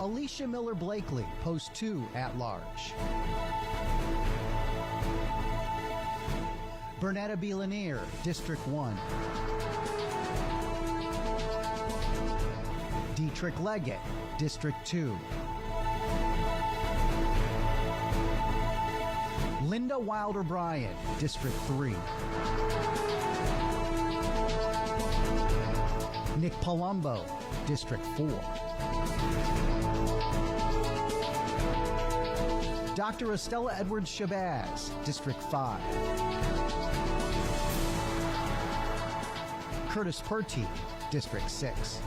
Alicia Miller Blakely, Post 2 at large. Bernetta B. Lanier, District 1. Dietrich Leggett, District 2. Linda Wilder Bryan, District 3. Nick Palumbo, District 4. Dr. Estella Edwards Shabazz, District 5. Curtis Purty, District 6.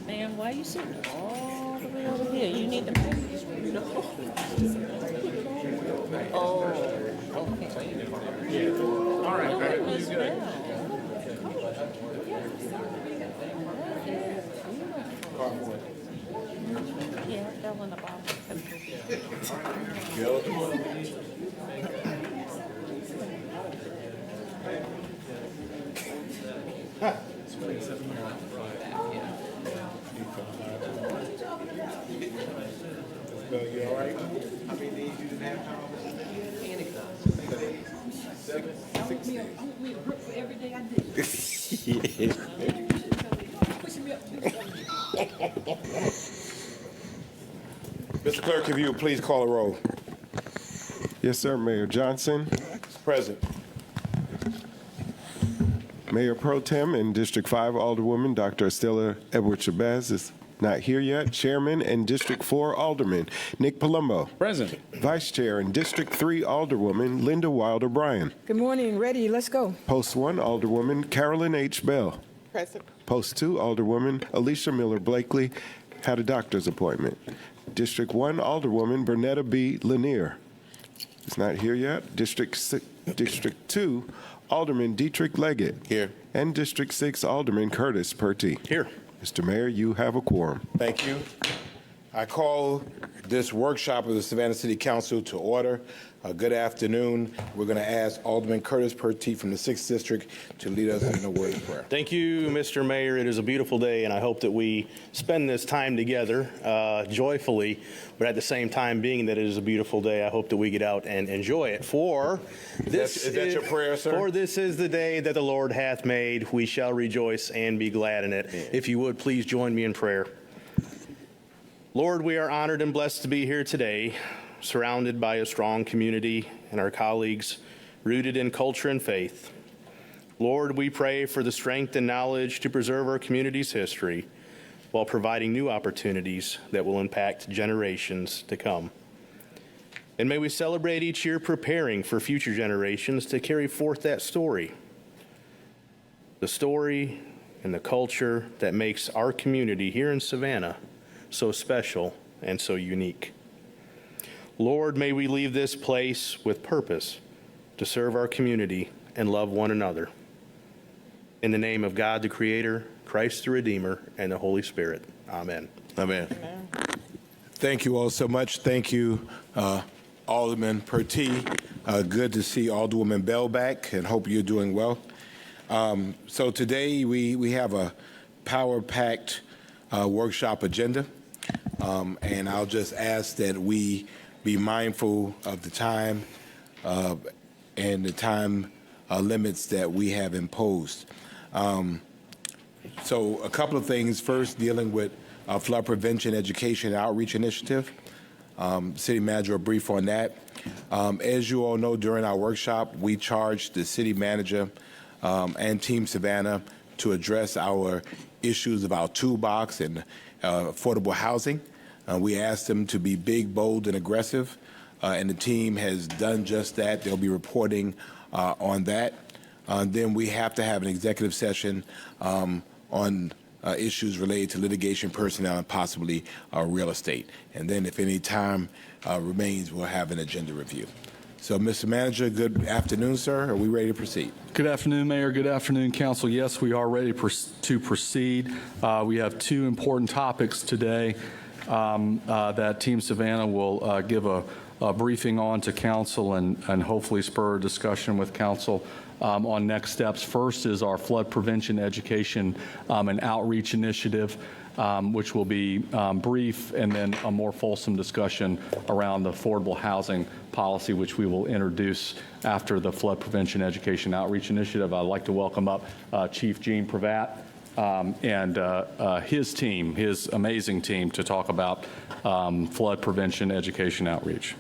Man, why are you sitting all the way over here? You need to. Oh, okay. All right. Yeah, I fell in the bottom. You all right? How many days you didn't have time? I want me a grip for every day I did. Pushing me up. Mr. Clerk, if you would please call a roll. Yes, sir. Mayor Johnson, Present. Mayor Pro Tem and District 5 Alderwoman Dr. Estella Edwards Shabazz is not here yet. Chairman and District 4 Alderman Nick Palumbo. Present. Vice Chair and District 3 Alderwoman Linda Wilder Bryan. Good morning, ready, let's go. Post 1 Alderwoman Carolyn H. Bell. Present. Post 2 Alderwoman Alicia Miller Blakely had a doctor's appointment. District 1 Alderwoman Bernetta B. Lanier is not here yet. District 2 Alderman Dietrich Leggett. Here. And District 6 Alderman Curtis Purty. Here. Mr. Mayor, you have a quorum. Thank you. I call this workshop of the Savannah City Council to order. Good afternoon. We're going to ask Alderman Curtis Purty from the 6th District to lead us in a word of prayer. Thank you, Mr. Mayor. It is a beautiful day, and I hope that we spend this time together joyfully, but at the same time, being that it is a beautiful day, I hope that we get out and enjoy it. For this Is that your prayer, sir? For this is the day that the Lord hath made. We shall rejoice and be glad in it. If you would, please join me in prayer. Lord, we are honored and blessed to be here today, surrounded by a strong community and our colleagues rooted in culture and faith. Lord, we pray for the strength and knowledge to preserve our community's history while providing new opportunities that will impact generations to come. And may we celebrate each year preparing for future generations to carry forth that story. the story and the culture that makes our community here in Savannah so special and so unique. Lord, may we leave this place with purpose to serve our community and love one another. In the name of God the Creator, Christ the Redeemer, and the Holy Spirit. Amen. Amen. Thank you all so much. Thank you, Alderman Pertee. Good to see Alderwoman Bell back, and hope you're doing well. So today we have a power-packed workshop agenda, and I'll just ask that we be mindful of the time and the time limits that we have imposed. So a couple of things. First, dealing with flood prevention, education, and outreach initiative. City manager, a brief on that. As you all know, during our workshop, we charged the city manager and Team Savannah to address our issues of our toolbox and affordable housing. We asked them to be big, bold, and aggressive, and the team has done just that. They'll be reporting on that. Then we have to have an executive session on issues related to litigation, personnel, and possibly real estate. And then if any time remains, we'll have an agenda review. So, Mr. Manager, good afternoon, sir. Are we ready to proceed? Good afternoon, Mayor. Good afternoon, Council. Yes, we are ready to proceed. We have two important topics today that Team Savannah will give a briefing on to Council and hopefully spur a discussion with Council on next steps. First is our flood prevention, education, and outreach initiative, which will be brief, and then a more fulsome discussion around the affordable housing policy, which we will introduce after the flood prevention, education, outreach initiative. I'd like to welcome up Chief Gene Pravat and his team, his amazing team, to talk about flood prevention, education, outreach.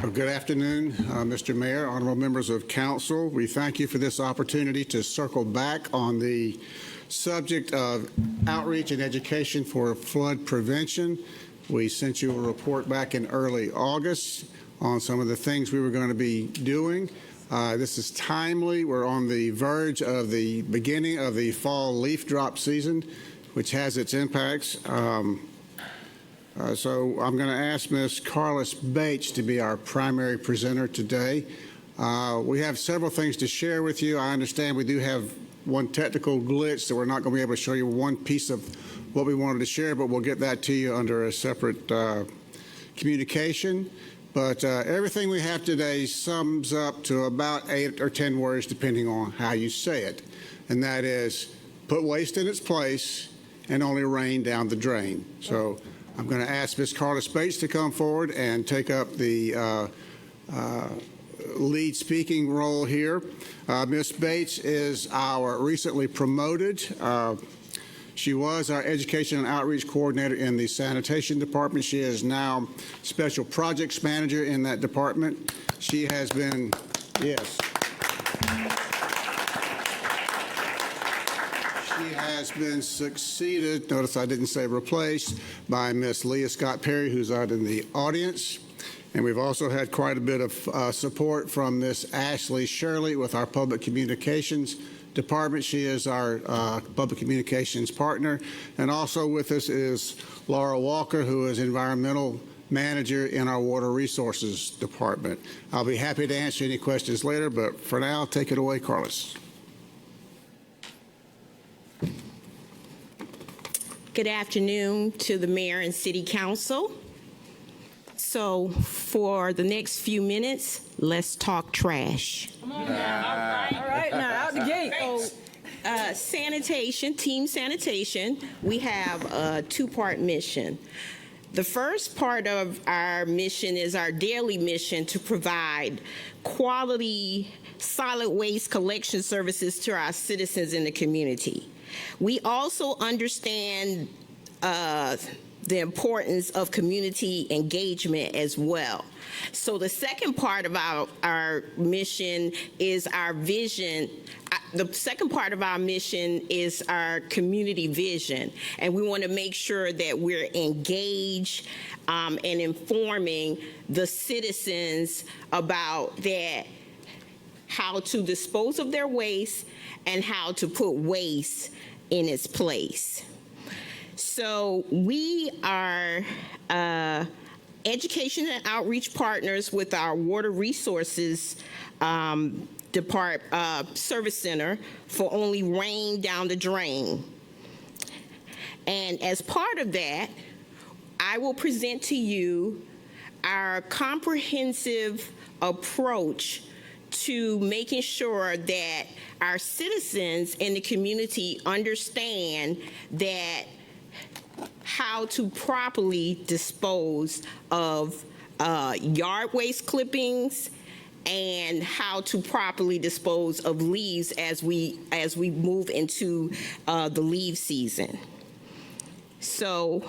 Well, good afternoon, Mr. Mayor, honorable members of council. We thank you for this opportunity to circle back on the subject of outreach and education for flood prevention. We sent you a report back in early August on some of the things we were going to be doing. This is timely. We're on the verge of the beginning of the fall leaf drop season, which has its impacts. So I'm going to ask Ms. Carlos Bates to be our primary presenter today. We have several things to share with you. I understand we do have one technical glitch, so we're not going to be able to show you one piece of what we wanted to share, but we'll get that to you under a separate communication. But everything we have today sums up to about 8 or 10 words, depending on how you say it. And that is, put waste in its place and only rain down the drain. So I'm going to ask Ms. Carlos Bates to come forward and take up the lead speaking role here. Ms. Bates is our recently promoted. She was our education and outreach coordinator in the sanitation department. She is now special projects manager in that department. She has been, yes. She has been succeeded, notice I didn't say replaced, by Miss Leah Scott Perry, who's out in the audience. And we've also had quite a bit of support from Miss Ashley Shirley with our public communications department. She is our public communications partner. And also with us is Laura Walker, who is environmental manager in our water resources department. I'll be happy to answer any questions later, but for now, take it away, Carlos. Good afternoon to the mayor and city council. So for the next few minutes, let's talk trash. Come on now. All right, now out the gate. Sanitation, team sanitation, we have a two-part mission. The first part of our mission is our daily mission to provide quality solid waste collection services to our citizens in the community. We also understand the importance of community engagement as well. So the second part of our mission is our vision. The second part of our mission is our community vision, and we want to make sure that we're engaged and informing the citizens about that how to dispose of their waste, and how to put waste in its place. So we are education and outreach partners with our water resources service center for Only Rain Down the Drain. And as part of that, I will present to you our comprehensive approach to making sure that our citizens in the community understand that how to properly dispose of yard waste clippings and how to properly dispose of leaves as we move into the leaf season. So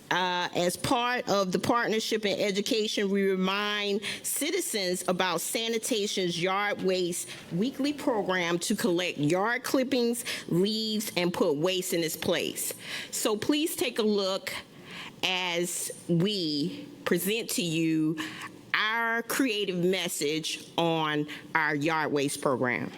as part of the partnership and education, we remind citizens about sanitation's yard waste weekly program to collect yard clippings, leaves, and put waste in its place. So please take a look as we present to you our creative message on our yard waste program.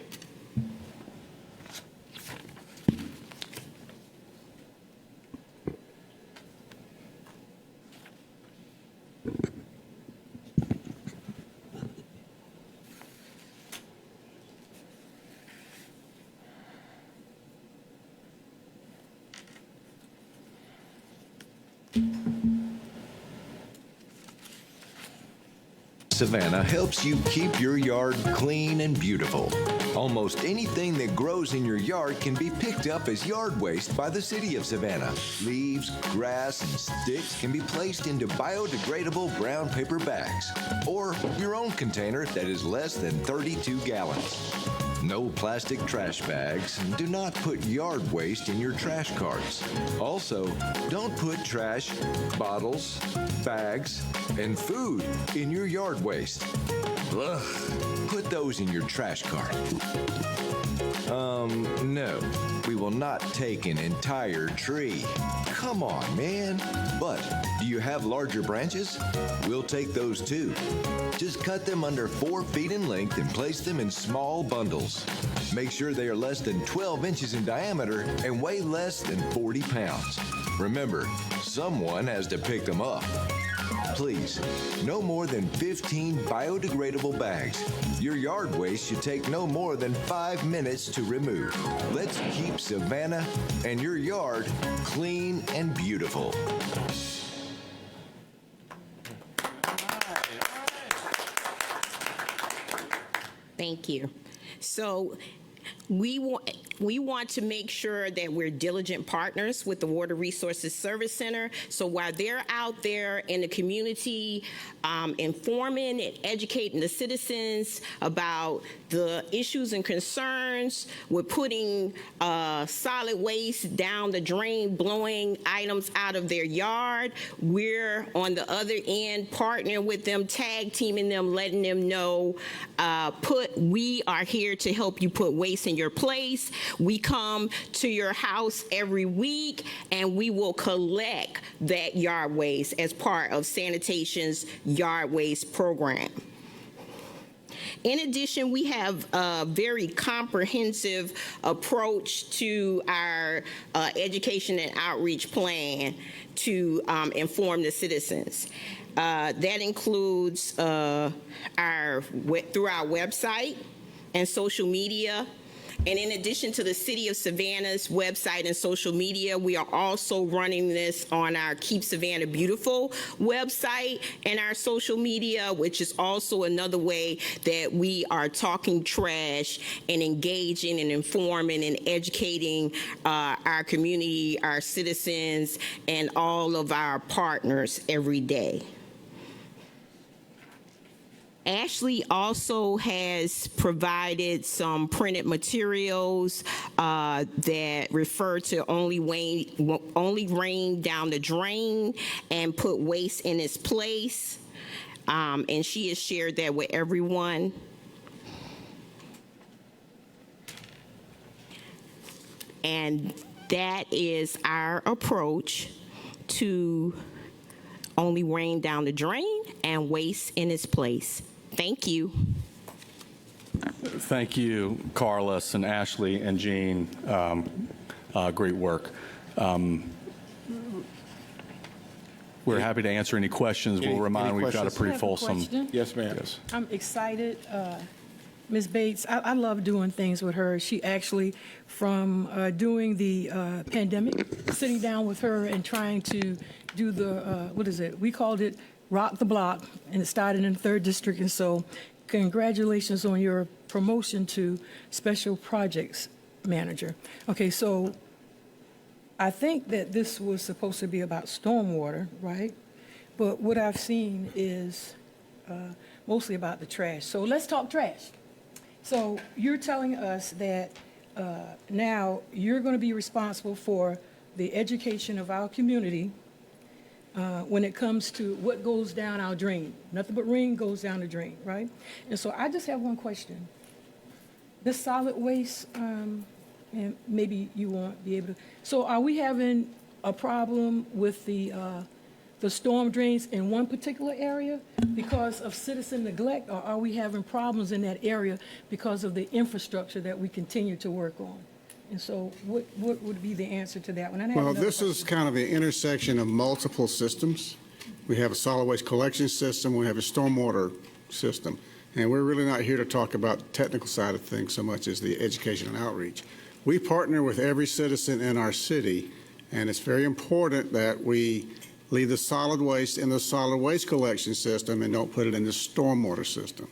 Savannah helps you keep your yard clean and beautiful. Almost anything that grows in your yard can be picked up as yard waste by the City of Savannah. Leaves, grass, and sticks can be placed into biodegradable brown paper bags or your own container that is less than 32 gallons. No plastic trash bags, and do not put yard waste in your trash carts. Also, don't put trash, bottles, bags, and food in your yard waste. Ugh. Put those in your trash cart. No, we will not take an entire tree. Come on, man. But do you have larger branches? We'll take those too. Just cut them under 4 feet in length and place them in small bundles. Make sure they are less than 12 inches in diameter and weigh less than 40 pounds. Remember, someone has to pick them up. Please, no more than 15 biodegradable bags. Your yard waste should take no more than 5 minutes to remove. Let's keep Savannah and your yard clean and beautiful. Thank you. So we want to make sure that we're diligent partners with the Water Resources Service Center. So while they're out there in the community informing and educating the citizens about the issues and concerns with putting solid waste down the drain, blowing items out of their yard, we're on the other end partnering with them, tag teaming them, letting them know we are here to help you put waste in your place. We come to your house every week and we will collect that yard waste as part of sanitation's yard waste program. In addition, we have a very comprehensive approach to our education and outreach plan to inform the citizens. That includes through our website and social media. And in addition to the City of Savannah's website and social media, we are also running this on our Keep Savannah Beautiful website and our social media, which is also another way that we are talking trash and engaging and informing and educating our community, our citizens, and all of our partners every day. Ashley also has provided some printed materials that refer to only rain down the drain and put waste in its place. And she has shared that with everyone. And that is our approach to only rain down the drain and waste in its place. Thank you. Thank you, Carlos and Ashley and Jean. Great work. We're happy to answer any questions. We'll remind we've got a pretty fulsome. Yes, ma'am. Yes. I'm excited. Ms. Bates, I love doing things with her. She actually, from doing the pandemic, sitting down with her and trying to do the, what is it? We called it Rock the Block, and it started in the 3rd District. And so congratulations on your promotion to Special Projects Manager. Okay, so I think that this was supposed to be about stormwater, right? But what I've seen is mostly about the trash. So let's talk trash. So you're telling us that now you're going to be responsible for the education of our community when it comes to what goes down our drain. Nothing but rain goes down the drain, right? And so I just have one question. This solid waste, and maybe you won't be able to. So are we having a problem with the storm drains in one particular area because of citizen neglect, or are we having problems in that area because of the infrastructure that we continue to work on? And so what would be the answer to that one? Well, this is kind of an intersection of multiple systems. We have a solid waste collection system, we have a stormwater system, and we're really not here to talk about the technical side of things so much as the education and outreach. We partner with every citizen in our city, and it's very important that we leave the solid waste in the solid waste collection system and don't put it in the stormwater system.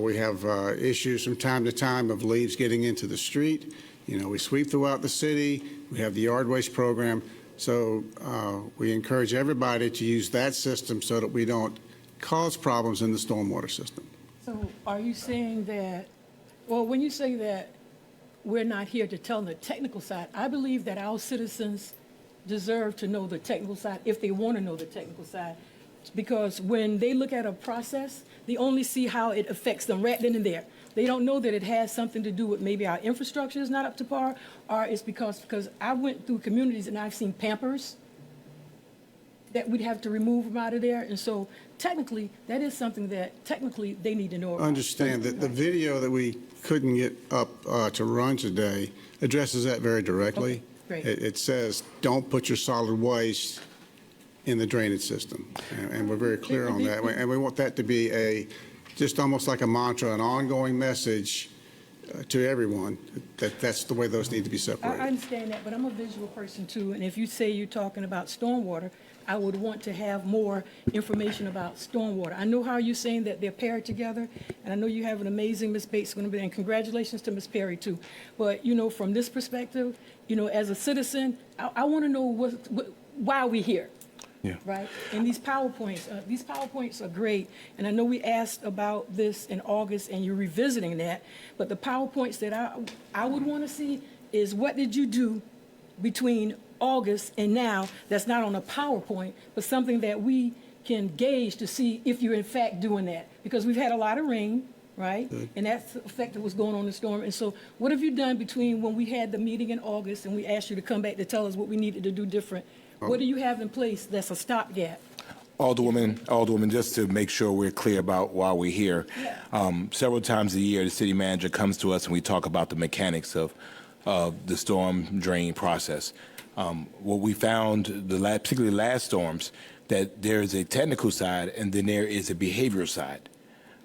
We have issues from time to time of leaves getting into the street. You know, we sweep throughout the city. We have the yard waste program. So we encourage everybody to use that system so that we don't cause problems in the stormwater system. So are you saying that, well, when you say that we're not here to tell them the technical side, I believe that our citizens deserve to know the technical side if they want to know the technical side. Because when they look at a process, they only see how it affects them right then and there. They don't know that it has something to do with maybe our infrastructure is not up to par, or it's because I went through communities and I've seen Pampers that we'd have to remove them out of there. And so technically, that is something that technically they need to know about. Understand that the video that we couldn't get up to run today addresses that very directly. Okay, great. It says, don't put your solid waste in the drainage system. And we're very clear on that. And we want that to be just almost like a mantra, an ongoing message to everyone, that's the way those need to be separated. I understand that, but I'm a visual person too, and if you say you're talking about stormwater, I would want to have more information about stormwater. I know how you're saying that they're paired together, and I know you have an amazing Ms. Bates going to be, and congratulations to Ms. Perry too. But, you know, from this perspective, you know, as a citizen, I want to know why we're here. Yeah. Right? And these PowerPoints are great. And I know we asked about this in August and you're revisiting that. But the PowerPoints that I would want to see is what did you do between August and now that's not on a PowerPoint, but something that we can gauge to see if you're in fact doing that. Because we've had a lot of rain, right? Good. And that's affected what's going on in the storm. And so what have you done between when we had the meeting in August and we asked you to come back to tell us what we needed to do different? What do you have in place that's a stopgap? Alderwoman, just to make sure we're clear about why we're here, several times a year the city manager comes to us and we talk about the mechanics of the storm drain process. What we found, particularly last storms, that there is a technical side and then there is a behavioral side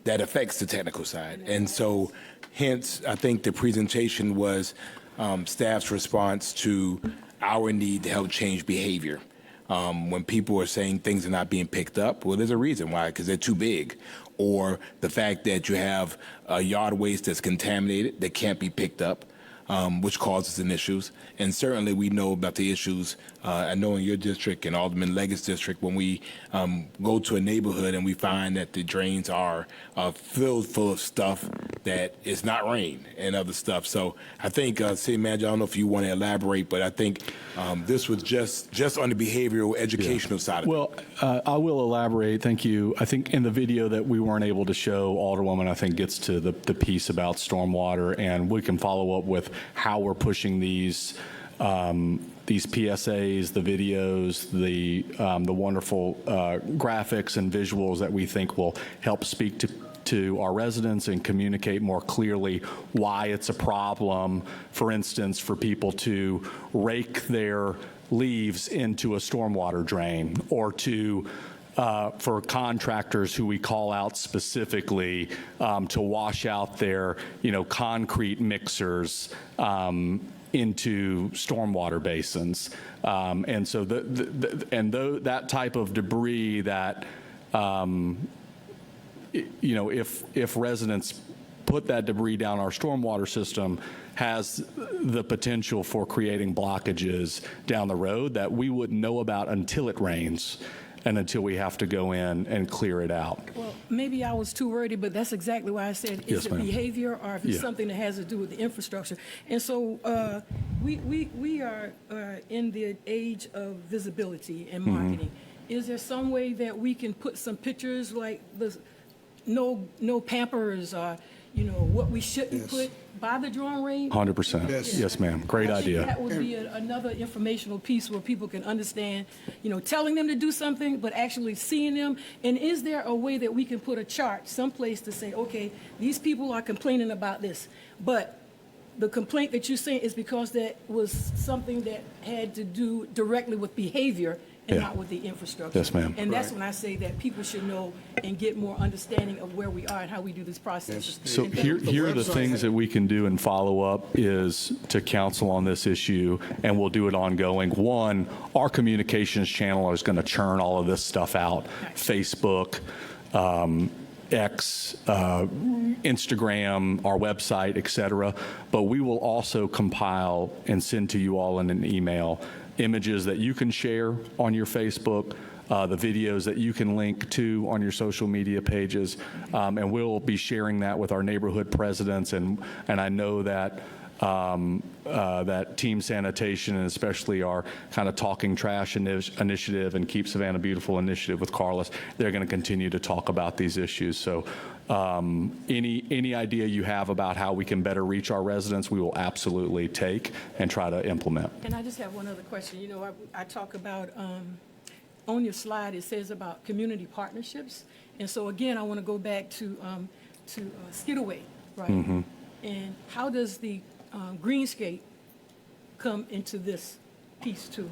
that affects the technical side. And so hence, I think the presentation was staff's response to our need to help change behavior. When people are saying things are not being picked up, well, there's a reason why, because they're too big. Or the fact that you have yard waste that's contaminated that can't be picked up, which causes an issues. And certainly we know about the issues, I know in your district and Alderman Leggett's district, when we go to a neighborhood and we find that the drains are filled full of stuff that is not rain and other stuff. So I think, City Manager, I don't know if you want to elaborate, but I think this was just on the behavioral educational side of it. Well, I will elaborate. Thank you. I think in the video that we weren't able to show, Alderwoman, I think gets to the piece about stormwater, and we can follow up with how we're pushing these PSAs, the videos, the wonderful graphics and visuals that we think will help speak to to our residents and communicate more clearly why it's a problem. For instance, for people to rake their leaves into a stormwater drain, or to for contractors who we call out specifically to wash out their, concrete mixers into stormwater basins. And so that type of debris that, if residents put that debris down our stormwater system, has the potential for creating blockages down the road that we wouldn't know about until it rains and until we have to go in and clear it out. Well, maybe I was too wordy, but that's exactly why I said, is Yes, it ma'am. behavior or if it's Yeah. something that has to do with the infrastructure? And so we are in the age of visibility and Mm-hmm. marketing. Is there some way that we can put some pictures like the no Pampers or, what we shouldn't Yes. put by the drawing range? 100%. Yes. Yes, ma'am. Great I think idea. that would be another informational piece where people can understand, telling them to do something, but actually seeing them. And is there a way that we can put a chart someplace to say, okay, these people are complaining about this, but the complaint that you're saying is because that was something that had to do directly with behavior and Yeah. not with the infrastructure. Yes, ma'am. And that's when I say that people should know and get more understanding of where we are and how we do this process. So And here are the website- things that we can do in follow-up is to counsel on this issue, and we'll do it ongoing. One, our communications channel is going to churn all of this stuff out. Facebook, X, Instagram, our website, et cetera. But we will also compile and send to you all in an email images that you can share on your Facebook, the videos that you can link to on your social media pages, and we'll be sharing that with our neighborhood presidents. And I know that that Team Sanitation, and especially our kind of Talking Trash initiative and Keep Savannah Beautiful initiative with Carlos, they're going to continue to talk about these issues. So any idea you have about how we can better reach our residents, we will absolutely take and try to implement. And I just have one other question. I talk about, on your slide, it says about community partnerships. And so again, I want to go back to Skidaway, right? Mm-hmm. And how does the greenscape come into this piece too?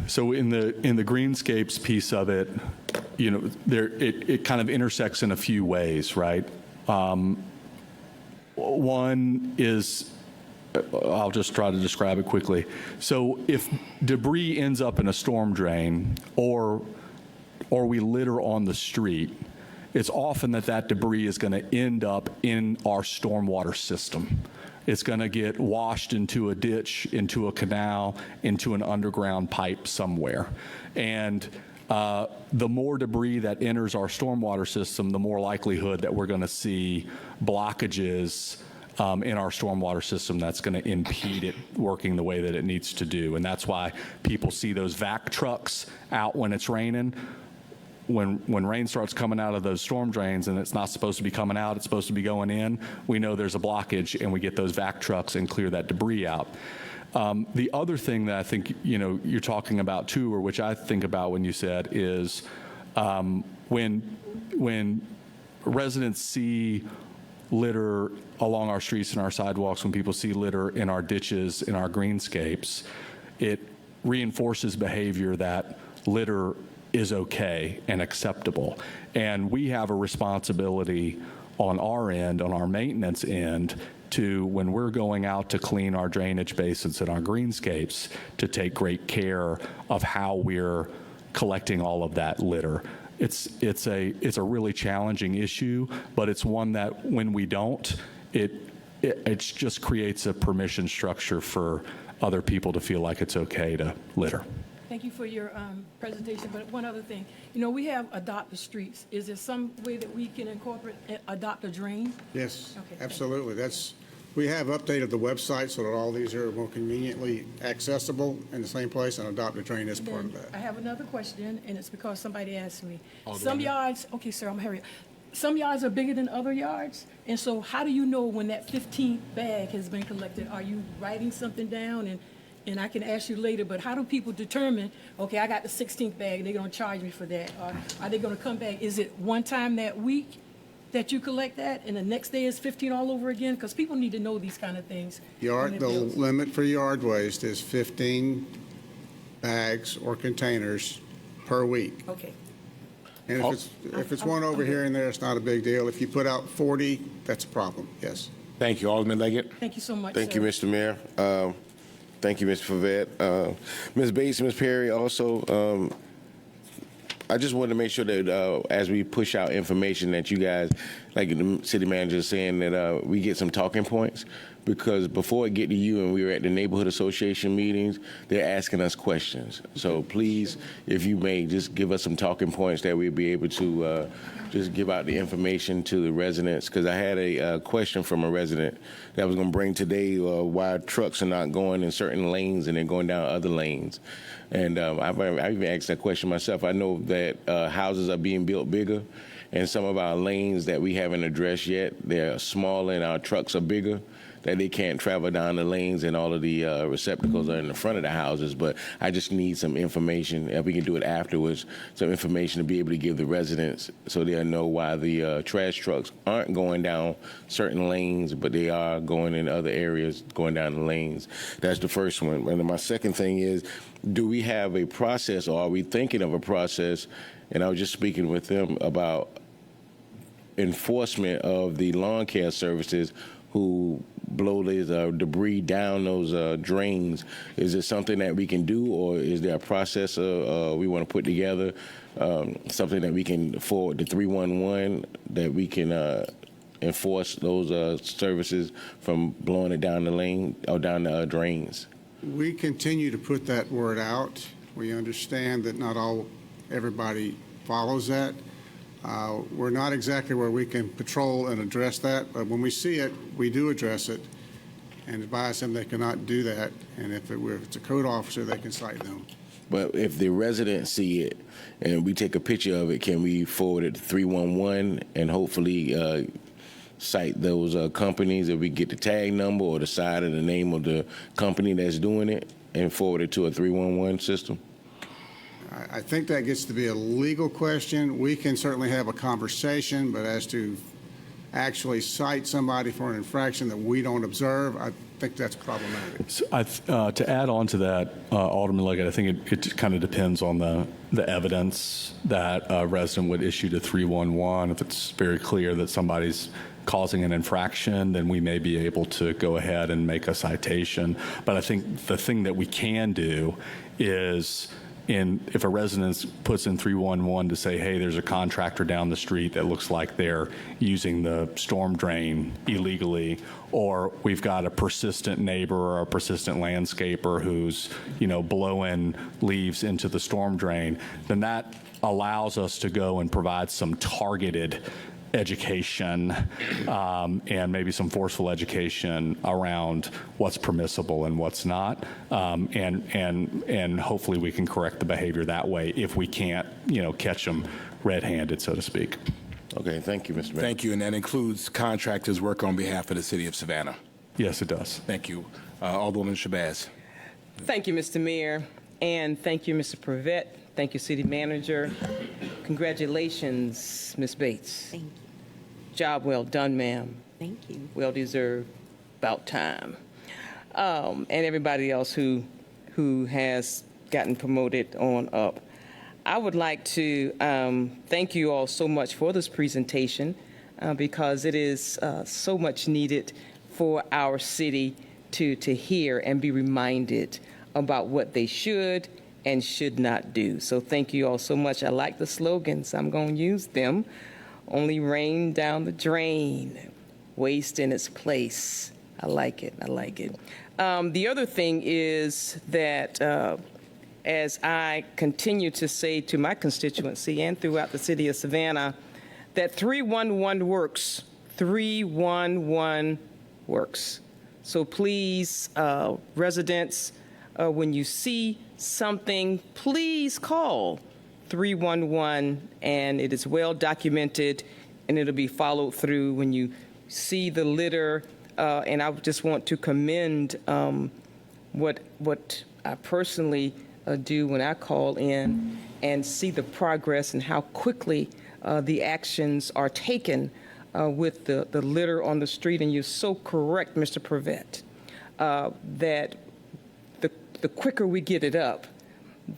So in the greenscapes piece of it, it kind of intersects in a few ways, right? One is, I'll just try to describe it quickly. So if debris ends up in a storm drain or we litter on the street, it's often that debris is going to end up in our stormwater system. It's going to get washed into a ditch, into a canal, into an underground pipe somewhere. And the more debris that enters our stormwater system, the more likelihood that we're going to see blockages in our stormwater system that's going to impede it working the way that it needs to do. And that's why people see those vac trucks out when it's raining. When rain starts coming out of those storm drains and it's not supposed to be coming out, it's supposed to be going in, we know there's a blockage and we get those vac trucks and clear that debris out. The other thing that I think you're talking about too, or which I think about when you said is when residents see litter along our streets and our sidewalks, when people see litter in our ditches, in our greenscapes, it reinforces behavior that litter is okay and acceptable. And we have a responsibility on our end, on our maintenance end, to, when we're going out to clean our drainage basins and our greenscapes, to take great care of how we're collecting all of that litter. It's a really challenging issue, but it's one that when we don't, it just creates a permission structure for other people to feel like it's okay to litter. Thank you for your presentation, but one other thing. We have adopt the streets. Is there some way that we can incorporate adopt a drain? Yes, Okay, absolutely. We have updated the website so that all these are more conveniently accessible in the same place, and Adopt a Drain is part of Then I that. have another question, and it's because somebody asked me. Some yards, okay, sir, I'm hurry up. Some yards are bigger than other yards, and so how do you know when that 15th bag has been collected? Are you writing something down and I can ask you later, but how do people determine, okay, I got the 16th bag, they're going to charge me for that? Or are they going to come back? Is it one time that week that you collect that, and the next day is 15 all over again? Because people need to know these kind of things. The limit for yard waste is 15 bags or containers per week. Okay. And if it's one over here and there, it's not a big deal. If you put out 40, that's a problem, yes. Thank you, Alderman Leggett. Thank you so much, Thank sir. you, Mr. Mayor. Thank you, Mr. Favette. Ms. Bates and Ms. Perry, also, I just wanted to make sure that as we push out information that you guys, like the city manager is saying, that we get some talking points, because before it get to you and we were at the neighborhood association meetings, they're asking us questions. So please, if you may, just give us some talking points that we'll be able to just give out the information to the residents, because I had a question from a resident that I was going to bring today, why trucks are not going in certain lanes and they're going down other lanes. And I've even asked that question myself. I know that houses are being built bigger, and some of our lanes that we haven't addressed yet, they're smaller and our trucks are bigger, that they can't travel down the lanes, and all of the receptacles are in the front of the houses. But I just need some information, if we can do it afterwards, some information to be able to give the residents so they'll know why the trash trucks aren't going down certain lanes, but they are going in other areas, going down the lanes. That's the first one. And then my second thing is, do we have a process, or are we thinking of a process? And I was just speaking with them about enforcement of the lawn care services who blow these debris down those drains. Is it something that we can do, or is there a process we want to put together, something that we can forward to 311, that we can enforce those services from blowing it down the lane or down the drains? We continue to put that word out. We understand that not everybody follows that. We're not exactly where we can patrol and address that, but when we see it, we do address it and advise them they cannot do that. And if it's a code officer, they can cite them. But if the residents see it and we take a picture of it, can we forward it to 311 and hopefully cite those companies, if we get the tag number or the side of the name of the company that's doing it, and forward it to a 311 system? I think that gets to be a legal question. We can certainly have a conversation, but as to actually cite somebody for an infraction that we don't observe, I think that's problematic. So to add on to that, Alderman Leggett, I think it kind of depends on the evidence that a resident would issue to 311. If it's very clear that somebody's causing an infraction, then we may be able to go ahead and make a citation. But I think the thing that we can do is, if a resident puts in 311 to say, hey, there's a contractor down the street that looks like they're using the storm drain illegally, or we've got a persistent neighbor or a persistent landscaper who's, blowing leaves into the storm drain, then that allows us to go and provide some targeted education and maybe some forceful education around what's permissible and what's not, and hopefully we can correct the behavior that way if we can't, catch them red-handed, so to speak. Okay, thank you, Mr. Mayor. Thank you, and that includes contractors work on behalf of the city of Savannah. Yes, it does. Thank you. Alderwoman Shabazz. Thank you, Mr. Mayor, and thank you, Mr. Pravette. Thank you, City Manager. Congratulations, Ms. Bates. Thank you. Job well done, ma'am. Thank you. Well deserved. About time. And everybody else who has gotten promoted on up. I would like to thank you all so much for this presentation because it is so much needed for our city to hear and be reminded about what they should and should not do. So thank you all so much. I like the slogans. I'm going to use them. Only rain down the drain, waste in its place. I like it. I like it. The other thing is that as I continue to say to my constituency and throughout the city of Savannah, that 311 works. 311 works. So please, residents, when you see something, please call 311, and it is well documented, and it'll be followed through when you see the litter. And I just want to commend what I personally do when I call in and see the progress and how quickly the actions are taken with the litter on the street. And you're so correct, Mr. Prevett, that the quicker we get it up,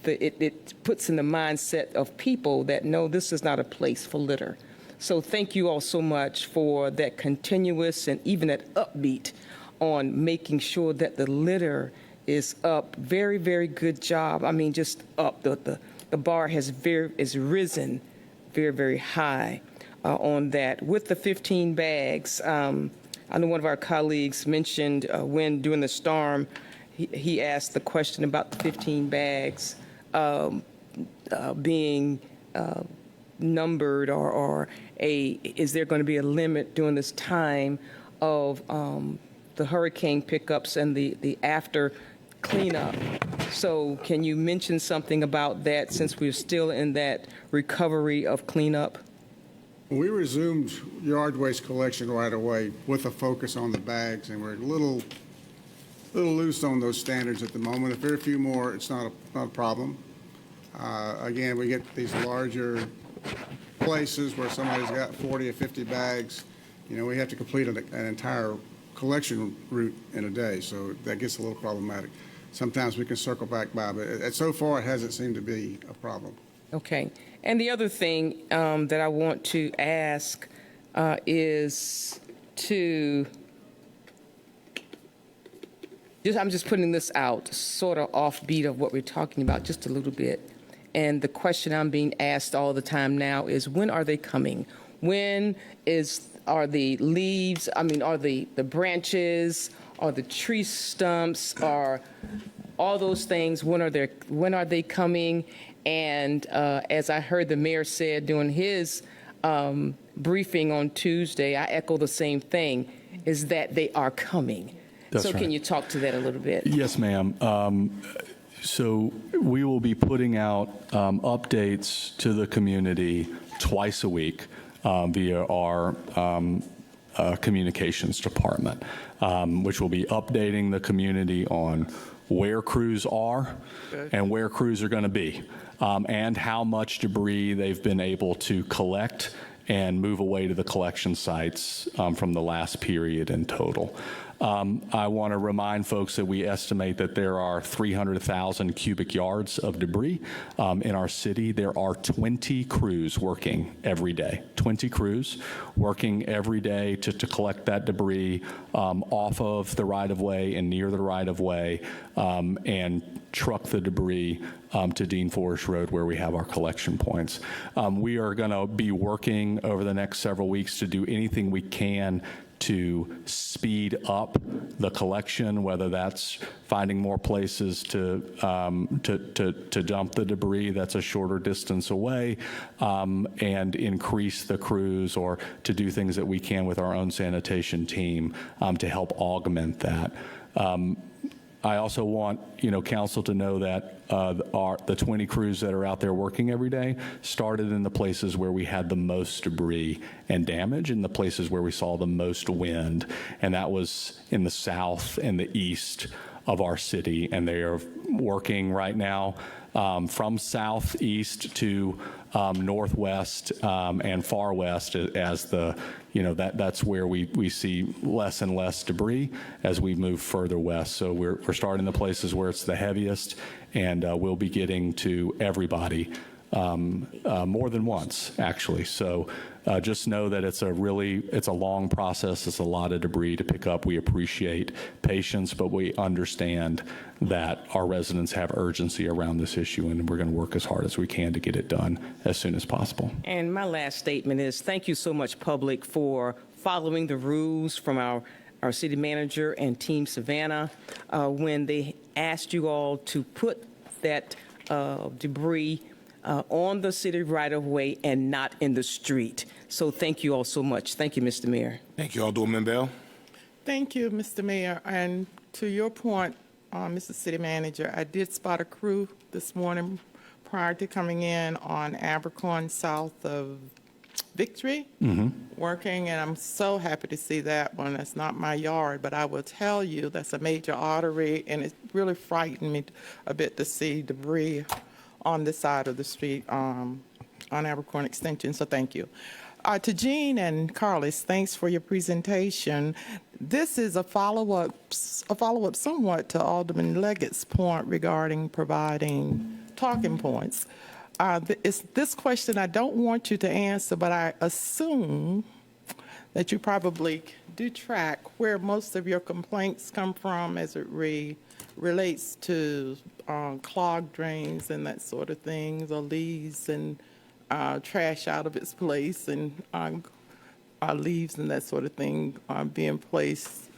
it puts in the mindset of people that, no, this is not a place for litter. So thank you all so much for that continuous and even that upbeat on making sure that the litter is up. Very, very good job. I mean, just up. The bar has risen very, very high on that. With the 15 bags, I know one of our colleagues mentioned when during the storm, he asked the question about the 15 bags being numbered, or is there going to be a limit during this time of the hurricane pickups and the after cleanup? So can you mention something about that, since we're still in that recovery of cleanup? We resumed yard waste collection right away with a focus on the bags, and we're a little loose on those standards at the moment. If there are a few more, it's not a problem. Again, we get these larger places where somebody's got 40 or 50 bags. You know, we have to complete an entire collection route in a day, so that gets a little problematic. Sometimes we can circle back by, but so far it hasn't seemed to be a problem. Okay. And the other thing that I want to ask is to, I'm just putting this out, sort of offbeat of what we're talking about, just a little bit. And the question I'm being asked all the time now is, when are they coming? When are the leaves, are the branches, are the tree stumps, are all those things, when are they coming? And as I heard the mayor said during his briefing on Tuesday, I echo the same thing, is that they are coming. That's so right. Can you talk to that a little bit? Yes, ma'am. So we will be putting out updates to the community twice a week via our communications department, which will be updating the community on where crews are and where crews are going to be, and how much debris they've been able to collect and move away to the collection sites from the last period in total. I want to remind folks that we estimate that there are 300,000 cubic yards of debris in our city. There are 20 crews working every day, 20 crews working every day to collect that debris off of the right-of-way and near the right-of-way, and truck the debris to Dean Forest Road, where we have our collection points. We are going to be working over the next several weeks to do anything we can to speed up the collection, whether that's finding more places to dump the debris that's a shorter distance away, and increase the crews, or to do things that we can with our own sanitation team to help augment that. I also want, council to know that the 20 crews that are out there working every day started in the places where we had the most debris and damage, and the places where we saw the most wind, and that was in the south and the east of our city. And they are working right now from southeast to northwest and far west, as that's where we see less and less debris as we move further west. So we're starting the places where it's the heaviest, and we'll be getting to everybody more than once, actually. So just know that it's a long process. It's a lot of debris to pick up. We appreciate patience, but we understand that our residents have urgency around this issue, and we're going to work as hard as we can to get it done as soon as possible. And my last statement is, thank you so much, public, for following the rules from our city manager and Team Savannah when they asked you all to put that debris on the city right-of-way and not in the street. So thank you all so much. Thank you, Mr. Mayor. Thank you, Alderwoman Bell. Thank you, Mr. Mayor. And to your point, Mr. City Manager, I did spot a crew this morning prior to coming in on Abercorn, south of Victory working, and I'm so happy to see that one. That's not my yard, but I will tell you that's a major artery, and it really frightened me a bit to see debris on this side of the street on Abercorn Extension, so thank you. To Jean and Carlos, thanks for your presentation. This is a follow-up somewhat to Alderman Leggett's point regarding providing talking points. It's this question I don't want you to answer, but I assume that you probably do track where most of your complaints come from as it relates to clogged drains and that sort of things, or leaves and trash out of its place, and leaves and that sort of thing being placed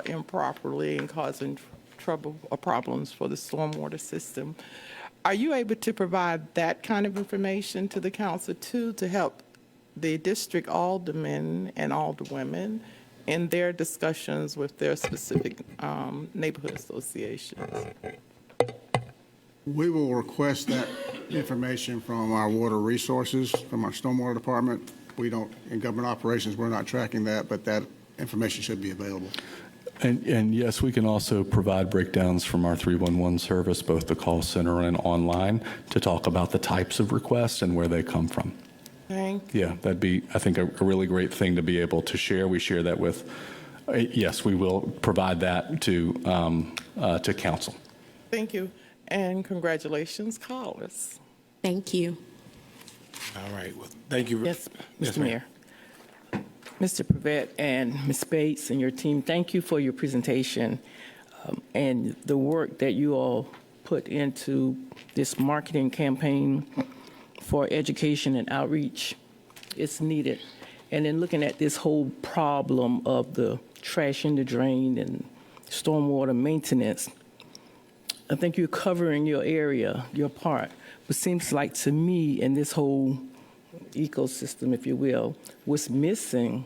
improperly and causing trouble or problems for the stormwater system. Are you able to provide that kind of information to the council too, to help the district aldermen and alderwomen in their discussions with their specific neighborhood associations? We will request that information from our water resources, from our stormwater department. We don't, in government operations, we're not tracking that, but that information should be available. And yes, we can also provide breakdowns from our 311 service, both the call center and online, to talk about the types of requests and where they come from. Thank you. Yeah, that'd be, I think, a really great thing to be able to share. We share that with, yes, we will provide that to council. Thank you. And congratulations, Carlos. Thank you. All right. Well, thank you. Yes, Yes, Mr. ma'am. Mayor. Mr. Prevet and Ms. Bates and your team, thank you for your presentation and the work that you all put into this marketing campaign for education and outreach. It's needed. And then looking at this whole problem of the trash in the drain and stormwater maintenance, I think you're covering your area, your part. But seems like to me in this whole ecosystem, if you will, what's missing,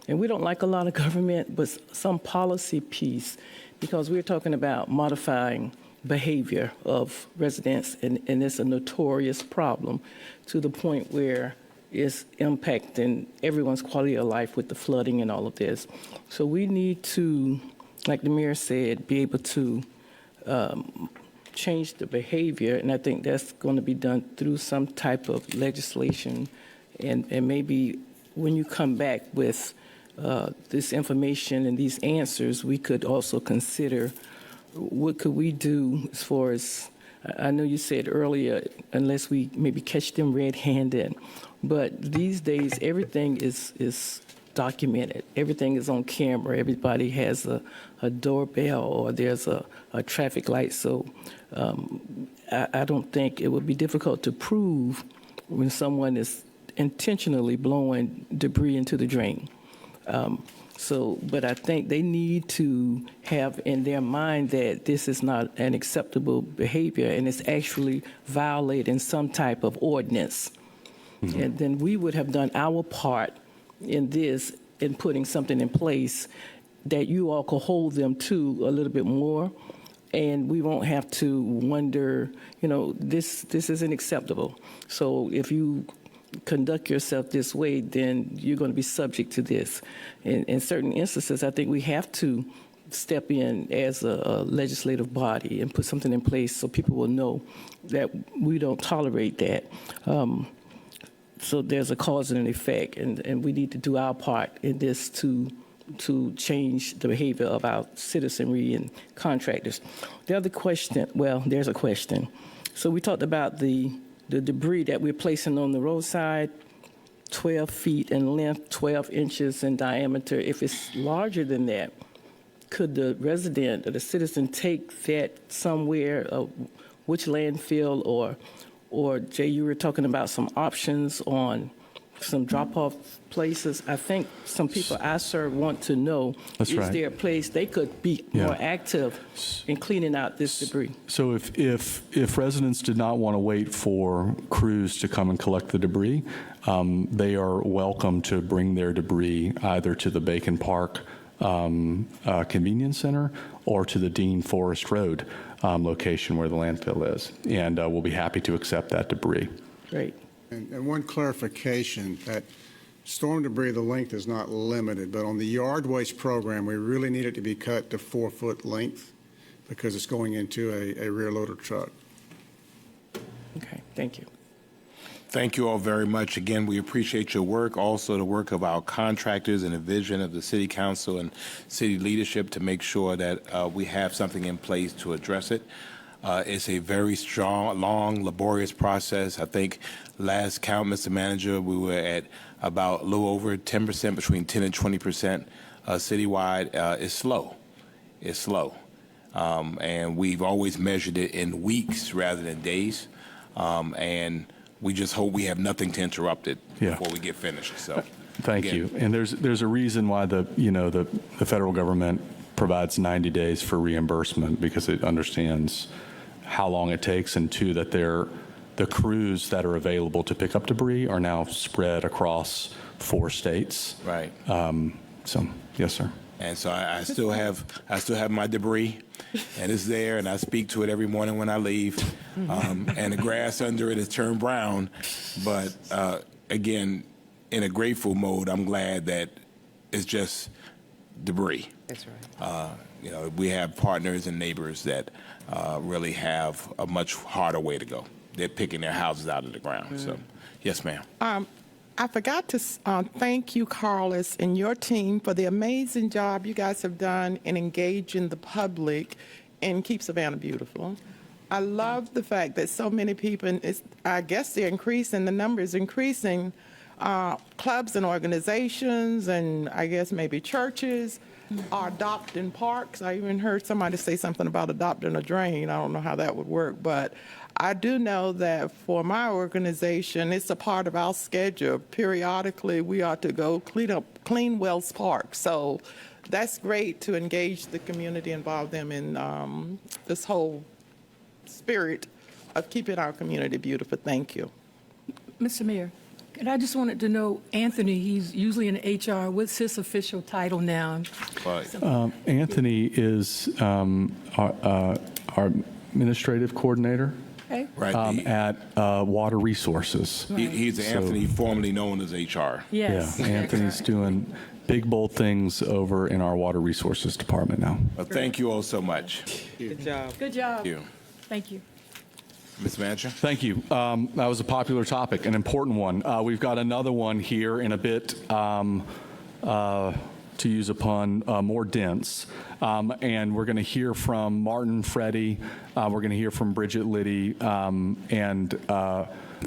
and we don't like a lot of government, but some policy piece, because we're talking about modifying behavior of residents, and it's a notorious problem to the point where it's impacting everyone's quality of life with the flooding and all of this. So we need to, like the mayor said, be able to change the behavior, and I think that's going to be done through some type of legislation, and maybe when you come back with this information and these answers, we could also consider what could we do as far as, I know you said earlier, unless we maybe catch them red-handed, but these days everything is documented. Everything is on camera. Everybody has a doorbell, or there's a traffic light. So I don't think it would be difficult to prove when someone is intentionally blowing debris into the drain. But I think they need to have in their mind that this is not an acceptable behavior, and it's actually violating some type of ordinance. Mm-hmm. And then we would have done our part in this, in putting something in place that you all could hold them to a little bit more, and we won't have to wonder, this isn't acceptable. So if you conduct yourself this way, then you're going to be subject to this. In certain instances, I think we have to step in as a legislative body and put something in place so people will know that we don't tolerate that. So there's a cause and an effect, and we need to do our part in this to change the behavior of our citizenry and contractors. The other question, well, there's a question. So we talked about the debris that we're placing on the roadside, 12 feet in length, 12 inches in diameter. If it's larger than that, could the resident or the citizen take that somewhere, which landfill, or Jay, you were talking about some options on some drop-off places. I think some people I serve want to know, is there a place they could be more active in cleaning out this debris? So if residents did not want to wait for crews to come and collect the debris, they are welcome to bring their debris either to the Bacon Park Convenience Center or to the Dean Forest Road location where the landfill is, and we'll be happy to accept that debris. Great. And one clarification, that storm debris, the length is not limited, but on the yard waste program, we really need it to be cut to 4-foot length because it's going into a rear loader truck. Okay, thank you. Thank you all very much. Again, we appreciate your work, also the work of our contractors and the vision of the City Council and city leadership to make sure that we have something in place to address it. It's a very strong, long, laborious process. I think last count, Mr. Manager, we were at about a little over 10%, between 10 and 20% citywide. It's slow. It's slow. And we've always measured it in weeks rather than days. And we just hope we have nothing to interrupt it before we get finished. So, thank you. And there's a reason why the federal government provides 90 days for reimbursement, because it understands how long it takes, and two, that the crews that are available to pick up debris are now spread across 4 states. Right. So yes, sir. And so I still have my debris, and it's there, and I speak to it every morning when I leave. And the grass under it has turned brown, but again, in a grateful mode, I'm glad that it's just debris. That's right. We have partners and neighbors that really have a much harder way to go. They're picking their houses out of the ground. So, yes, ma'am. I forgot to thank you, Carlos, and your team for the amazing job you guys have done in engaging the public and Keep Savannah Beautiful. I love the fact that so many people, and I guess they're increasing, the number is increasing, clubs and organizations, and I guess maybe churches are adopting parks. I even heard somebody say something about adopting a drain. I don't know how that would work, but I do know that for my organization, it's a part of our schedule. Periodically, we ought to go clean Wells Park. So that's great to engage the community, involve them in this whole spirit of keeping our community beautiful. Thank you. Mr. Mayor, and I just wanted to know, Anthony, he's usually in HR. What's his official title now? Anthony is our administrative coordinator. Okay. Right. At Water Resources. He's Anthony, formerly known as HR. Yes. Yeah, Anthony's doing big, bold things over in our Water Resources department now. Well, thank you all so much. Good job. Good job. Thank you. Thank you. Ms. Manager? Thank you. That was a popular topic, an important one. We've got another one here in a bit, to use a pun, more dense. And we're going to hear from Martin Freddie. We're going to hear from Bridget Liddy and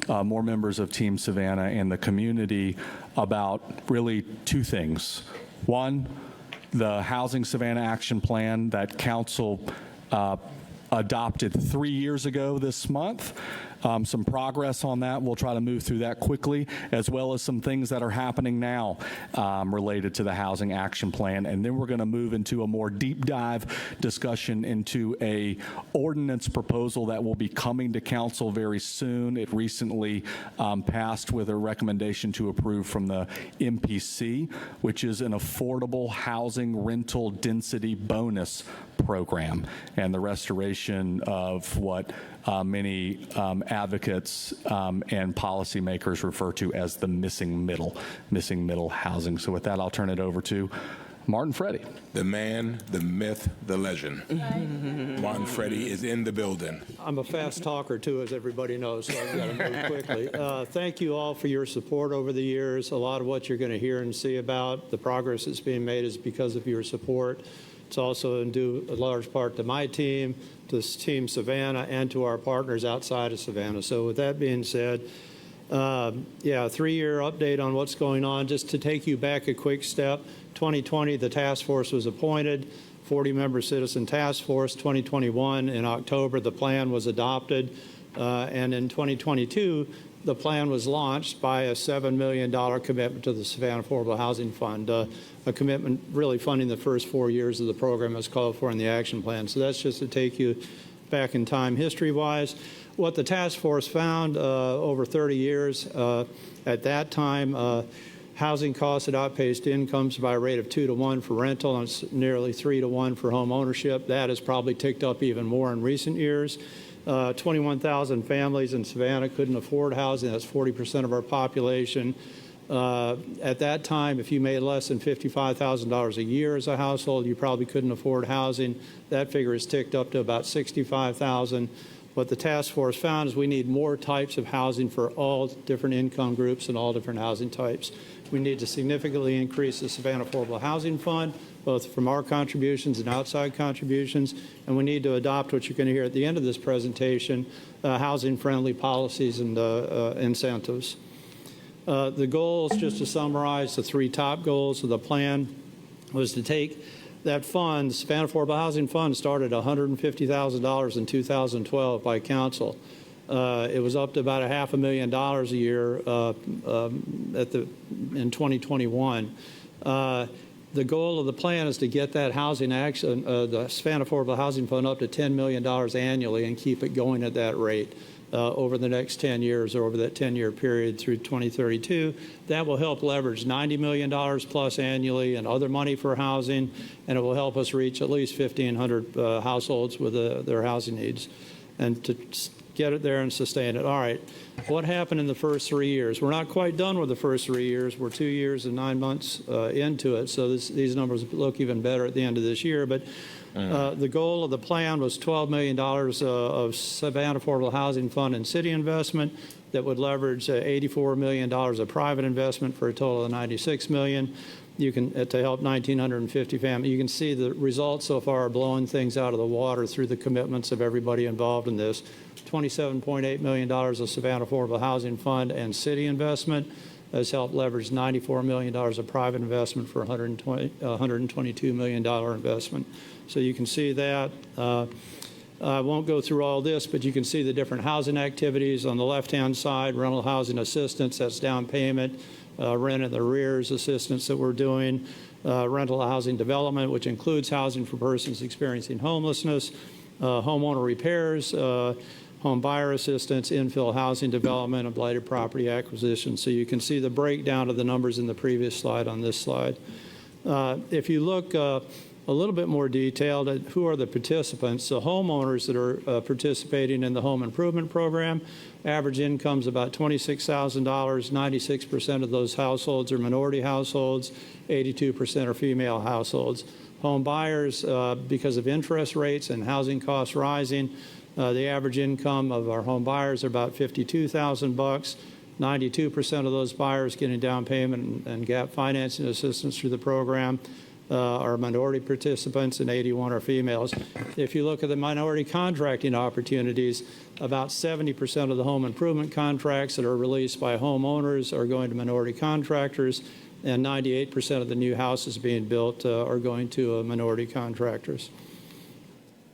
more members of Team Savannah and the community about really 2 things. One, the Housing Savannah Action Plan that Council adopted 3 years ago this month. Some progress on that. We'll try to move through that quickly, as well as some things that are happening now related to the Housing Action Plan. And then we're going to move into a more deep dive discussion into a ordinance proposal that will be coming to council very soon. It recently passed with a recommendation to approve from the MPC, which is an affordable housing rental density bonus program and the restoration of what many advocates and policymakers refer to as the missing middle housing. So with that, I'll turn it over to Martin Freddie. The man, the myth, the legend. Martin Freddie is in the building. I'm a fast talker, too, as everybody knows, so I've got to move quickly. Thank you all for your support over the years. A lot of what you're going to hear and see about the progress that's being made is because of your support. It's also due a large part to my team, to Team Savannah, and to our partners outside of Savannah. So with that being said, 3-year update on what's going on. Just to take you back a quick step, 2020, the task force was appointed, 40-member citizen task force. 2021, in October, the plan was adopted. And in 2022, the plan was launched by a $7 million commitment to the Savannah Affordable Housing Fund, a commitment really funding the first 4 years of the program as called for in the action plan. So that's just to take you back in time history-wise. What the task force found over 30 years, at that time, housing costs had outpaced incomes by a rate of 2 to 1 for rental, and it's nearly 3 to 1 for home ownership. That has probably ticked up even more in recent years. 21,000 families in Savannah couldn't afford housing. That's 40% of our population. At that time, if you made less than $55,000 a year as a household, you probably couldn't afford housing. That figure has ticked up to about $65,000. What the task force found is we need more types of housing for all different income groups and all different housing types. We need to significantly increase the Savannah Affordable Housing Fund, both from our contributions and outside contributions, and we need to adopt what you're going to hear at the end of this presentation, housing-friendly policies and incentives. The goals, just to summarize, the three top goals of the plan was to take that fund, the Savannah Affordable Housing Fund, started at $150,000 in 2012 by council. It was up to about $500,000 a year in 2021. The goal of the plan is to get that housing action, the Savannah Affordable Housing Fund, up to $10 million annually and keep it going at that rate over the next 10 years or over that 10-year period through 2032. That will help leverage $90 million plus annually and other money for housing, and it will help us reach at least 1,500 households with their housing needs and to get it there and sustain it. All right, what happened in the first 3 years? We're not quite done with the first 3 years. We're 2 years and 9 months into it, so these numbers look even better at the end of this year. But the goal of the plan was $12 million of Savannah Affordable Housing Fund and city investment that would leverage $84 million of private investment for a total of $96 million. You can to help 1,950 families. You can see the results so far are blowing things out of the water through the commitments of everybody involved in this. $27.8 million of Savannah Affordable Housing Fund and city investment has helped leverage $94 million of private investment for $122 million investment. So you can see that. I won't go through all this, but you can see the different housing activities on the left-hand side, rental housing assistance, that's down payment, rent and arrears assistance that we're doing, rental housing development, which includes housing for persons experiencing homelessness, homeowner repairs, home buyer assistance, infill housing development, and blighted property acquisition. So you can see the breakdown of the numbers in the previous slide on this slide. If you look a little bit more detailed at who are the participants, the homeowners that are participating in the home improvement program, average income is about $26,000. 96% of those households are minority households, 82% are female households. Home buyers, because of interest rates and housing costs rising, the average income of our home buyers are about $52,000. 92% of those buyers getting down payment and gap financing assistance through the program are minority participants, and 81 are females. If you look at the minority contracting opportunities, about 70% of the home improvement contracts that are released by homeowners are going to minority contractors, and 98% of the new houses being built are going to minority contractors.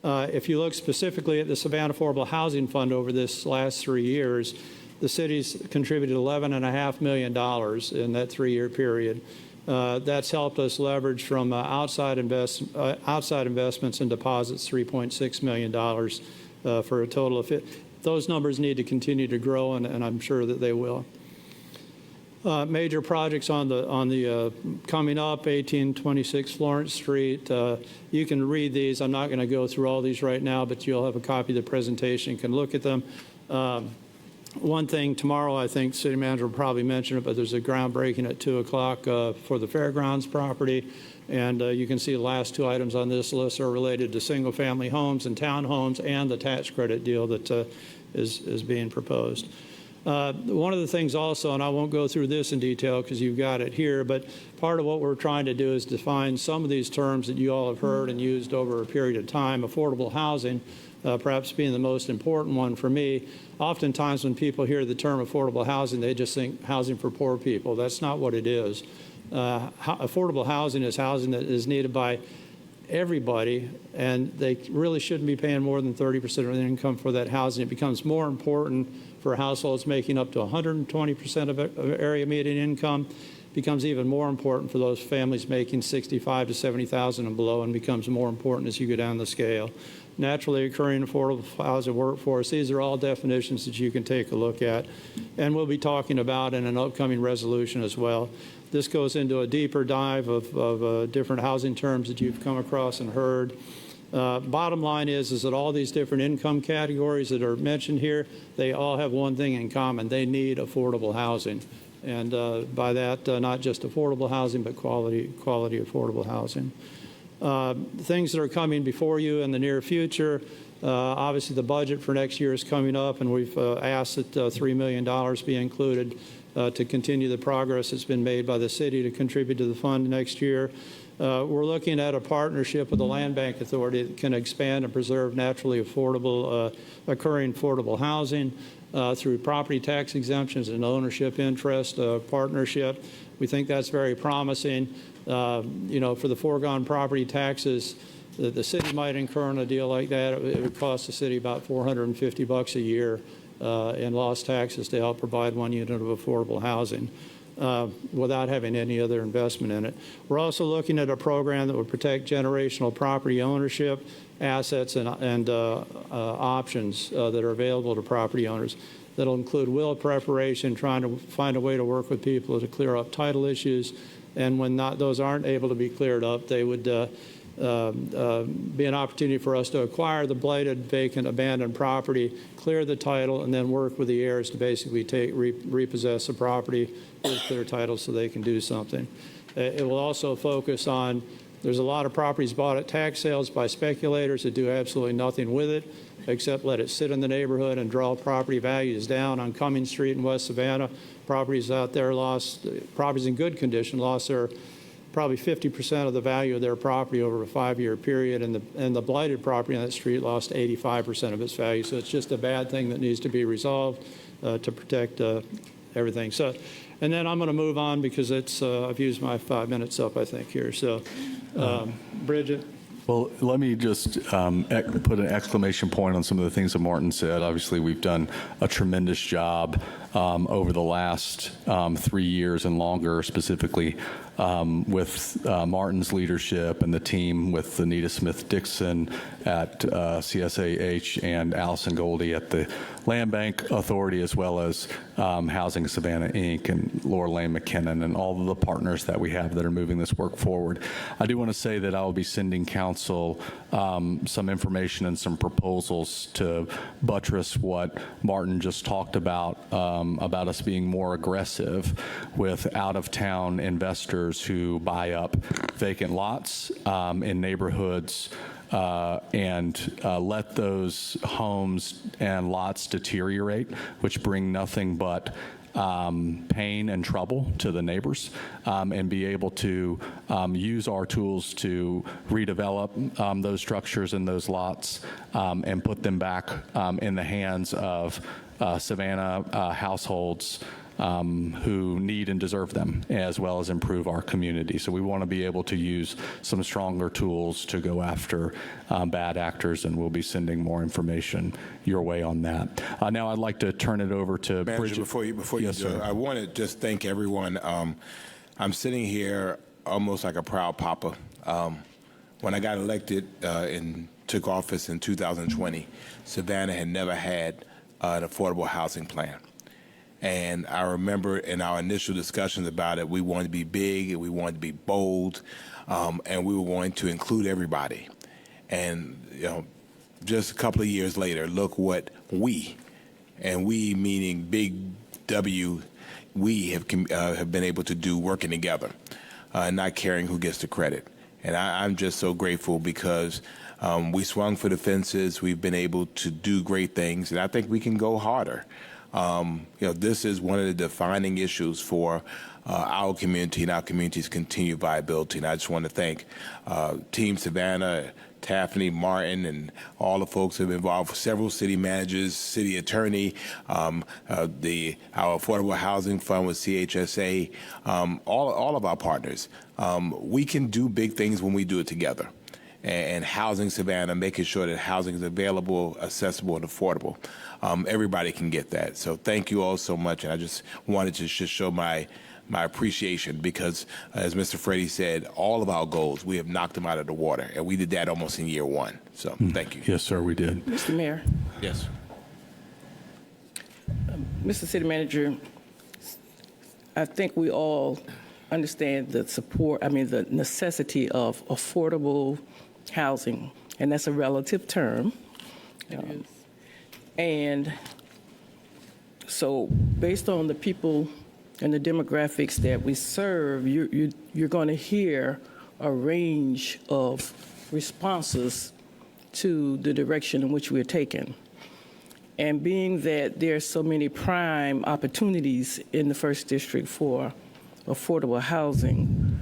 If you look specifically at the Savannah Affordable Housing Fund over this last 3 years, the city's contributed $11.5 million in that 3-year period. That's helped us leverage from outside investments and deposits $3.6 million for a total of those numbers need to continue to grow, and I'm sure that they will. Major projects on the coming up, 1826 Florence Street. You can read these. I'm not going to go through all these right now, but you'll have a copy of the presentation. You can look at them. One thing tomorrow, I think City Manager will probably mention it, but there's a groundbreaking at 2 o'clock for the Fairgrounds property. And you can see the last 2 items on this list are related to single-family homes and townhomes and the tax credit deal that is being proposed. One of the things also, and I won't go through this in detail because you've got it here, but part of what we're trying to do is define some of these terms that you all have heard and used over a period of time. Affordable housing, perhaps being the most important one for me. Oftentimes when people hear the term affordable housing, they just think housing for poor people. That's not what it is. Affordable housing is housing that is needed by everybody, and they really shouldn't be paying more than 30% of their income for that housing. It becomes more important for households making up to 120% of area median income. Becomes even more important for those families making $65,000 to $70,000 and below, and becomes more important as you go down the scale. Naturally occurring affordable housing workforce, these are all definitions that you can take a look at, and we'll be talking about in an upcoming resolution as well. This goes into a deeper dive of different housing terms that you've come across and heard. Bottom line is that all these different income categories that are mentioned here, they all have one thing in common. They need affordable housing. And by that, not just affordable housing, but quality affordable housing. Things that are coming before you in the near future, obviously the budget for next year is coming up, and we've asked that $3 million be included to continue the progress that's been made by the city to contribute to the fund next year. We're looking at a partnership with the Land Bank Authority that can expand and preserve naturally affordable, occurring affordable housing through property tax exemptions and ownership interest partnership. We think that's very promising. You know, for the foregone property taxes that the city might incur on a deal like that, it would cost the city about $450 a year in lost taxes to help provide one unit of affordable housing without having any other investment in it. We're also looking at a program that would protect generational property ownership, assets, and options that are available to property owners. That'll include will preparation, trying to find a way to work with people to clear up title issues, and when those aren't able to be cleared up, they would be an opportunity for us to acquire the blighted, vacant, abandoned property, clear the title, and then work with the heirs to basically repossess the property with clear title so they can do something. It will also focus on, there's a lot of properties bought at tax sales by speculators that do absolutely nothing with it except let it sit in the neighborhood and draw property values down. On Cummings Street in West Savannah, properties out there properties in good condition lost their probably 50% of the value of their property over a 5-year period, and the blighted property on that street lost 85% of its value. So it's just a bad thing that needs to be resolved to protect everything. So, and then I'm going to move on because it's I've used my 5 minutes up, I think, here. So, Bridget. Well, let me just put an exclamation point on some of the things that Martin said. Obviously, we've done a tremendous job over the last 3 years and longer, specifically with Martin's leadership and the team with Anita Smith-Dixon at CSAH and Allison Goldie at the Land Bank Authority, as well as Housing Savannah, Inc. and Laura Lane McKinnon and all of the partners that we have that are moving this work forward. I do want to say that I will be sending council some information and some proposals to buttress what Martin just talked about us being more aggressive with out-of-town investors who buy up vacant lots in neighborhoods and let those homes and lots deteriorate, which bring nothing but pain and trouble to the neighbors, and be able to use our tools to redevelop those structures and those lots and put them back in the hands of Savannah households who need and deserve them, as well as improve our community. So we want to be able to use some stronger tools to go after bad actors, and we'll be sending more information your way on that. Now I'd like to turn it over to Manager, Bridget. before you Yes, do, sir. I want to just thank everyone. I'm sitting here almost like a proud papa. When I got elected and took office in 2020, Savannah had never had an affordable housing plan. And I remember in our initial discussions about it, we wanted to be big, and we wanted to be bold, and we were going to include everybody. And just a couple of years later, look what we, and we meaning big W, we have been able to do working together, not caring who gets the credit. And I'm just so grateful because we swung for the fences. We've been able to do great things, and I think we can go harder. This is one of the defining issues for our community and our community's continued viability. And I just want to thank Team Savannah, Taffany, Martin, and all the folks who have been involved, several city managers, city attorney, our Affordable Housing Fund with CHSA, all of our partners. We can do big things when we do it together. And Housing Savannah, making sure that housing is available, accessible, and affordable. Everybody can get that. So thank you all so much. And I just wanted to just show my appreciation because, as Mr. Freddie said, all of our goals, we have knocked them out of the water. And we did that almost in year one. So thank you. Yes, sir, we did. Mr. Mayor. Yes. Mr. City Manager, I think we all understand the necessity of affordable housing, and that's a relative term. And so based on the people and the demographics that we serve, you're going to hear a range of responses to the direction in which we're taking. And being that there are so many prime opportunities in the 1st District for affordable housing,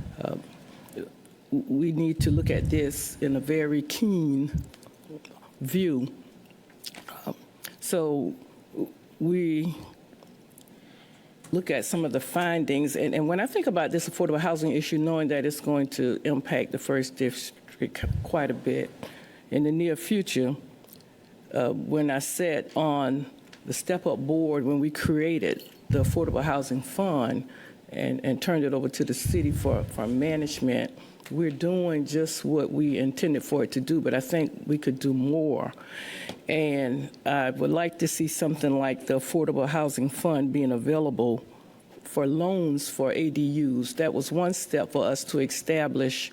we need to look at this in a very keen view. So we look at some of the findings, and when I think about this affordable housing issue, knowing that it's going to impact the 1st District quite a bit in the near future, when I sat on the Step Up board when we created the Affordable Housing Fund and turned it over to the city for management, we're doing just what we intended for it to do, but I think we could do more. And I would like to see something like the Affordable Housing Fund being available for loans for ADUs. That was one step for us to establish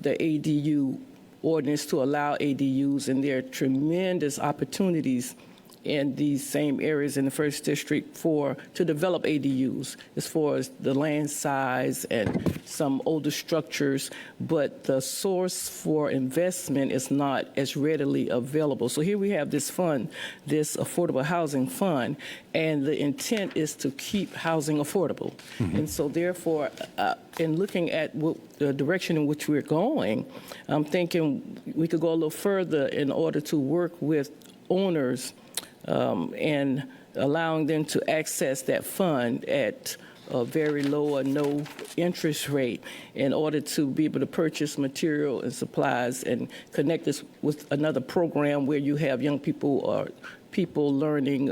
the ADU ordinance to allow ADUs, and there are tremendous opportunities in these same areas in the 1st District to develop ADUs as far as the land size and some older structures, but the source for investment is not as readily available. So here we have this fund, this Affordable Housing Fund, and the intent is to keep housing affordable. And so therefore, in looking at the direction in which we're going, I'm thinking we could go a little further in order to work with owners and allowing them to access that fund at a very low or no interest rate in order to be able to purchase material and supplies and connect this with another program where you have young people or people learning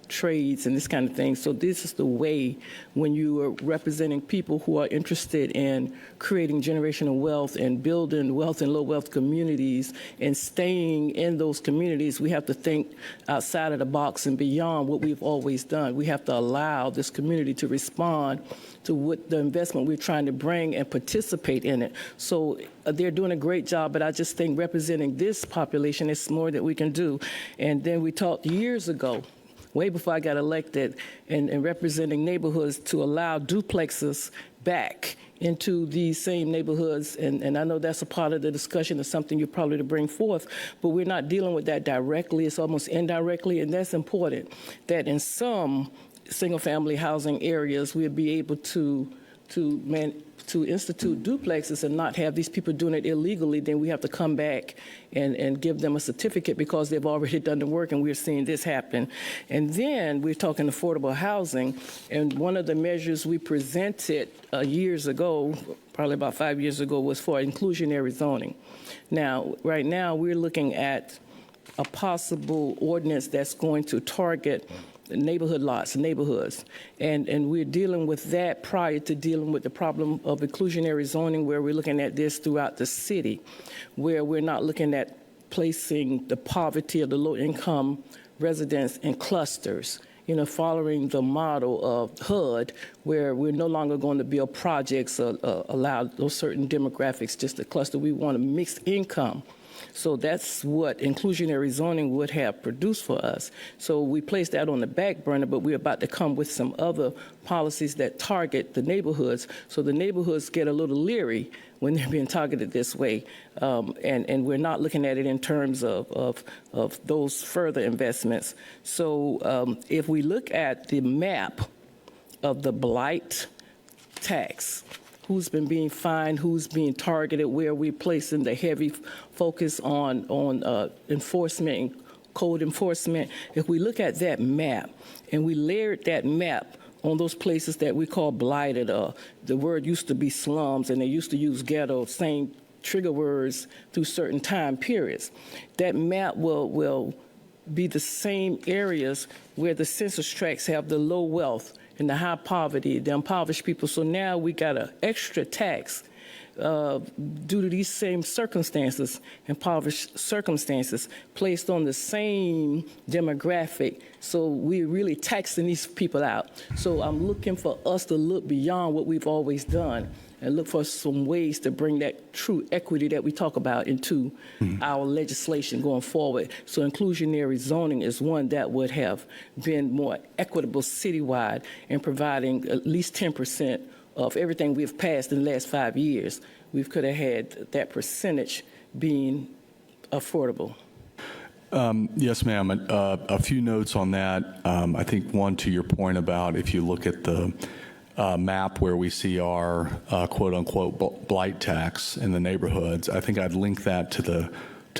trades and this kind of thing. So this is the way when you are representing people who are interested in creating generational wealth and building wealth in low wealth communities and staying in those communities, we have to think outside of the box and beyond what we've always done. We have to allow this community to respond to what the investment we're trying to bring and participate in it. So they're doing a great job, but I just think representing this population is more that we can do. And then we talked years ago, way before I got elected, and representing neighborhoods to allow duplexes back into these same neighborhoods. And I know that's a part of the discussion. It's something you're probably to bring forth, but we're not dealing with that directly. It's almost indirectly, and that's important, that in some single-family housing areas, we'll be able to institute duplexes and not have these people doing it illegally. Then we have to come back and give them a certificate because they've already done the work, and we're seeing this happen. And then we're talking affordable housing, and one of the measures we presented years ago, probably about 5 years ago, was for inclusionary zoning. Now, right now, we're looking at a possible ordinance that's going to target neighborhood lots, neighborhoods. And we're dealing with that prior to dealing with the problem of inclusionary zoning, where we're looking at this throughout the city, where we're not looking at placing the poverty or the low-income residents in clusters, following the model of HUD, where we're no longer going to build projects or allow those certain demographics just to cluster. We want a mixed income. So that's what inclusionary zoning would have produced for us. So we placed that on the back burner, but we're about to come with some other policies that target the neighborhoods, so the neighborhoods get a little leery when they're being targeted this way. And we're not looking at it in terms of those further investments. So if we look at the map of the blight tax, who's been being fined, who's being targeted, where we're placing the heavy focus on enforcement and code enforcement. If we look at that map and we layered that map on those places that we call blighted, the word used to be slums, and they used to use ghetto, same trigger words through certain time periods. That map will be the same areas where the census tracts have the low wealth and the high poverty, the impoverished people. So now we got an extra tax due to these same circumstances, impoverished circumstances, placed on the same demographic. So we're really taxing these people out. So I'm looking for us to look beyond what we've always done and look for some ways to bring that true equity that we talk about into our legislation going forward. So inclusionary zoning is one that would have been more equitable citywide and providing at least 10% of everything we've passed in the last 5 years. We could have had that percentage being affordable. Yes, ma'am. A few notes on that. I think one, to your point about if you look at the map where we see our quote-unquote blight tax in the neighborhoods, I think I'd link that to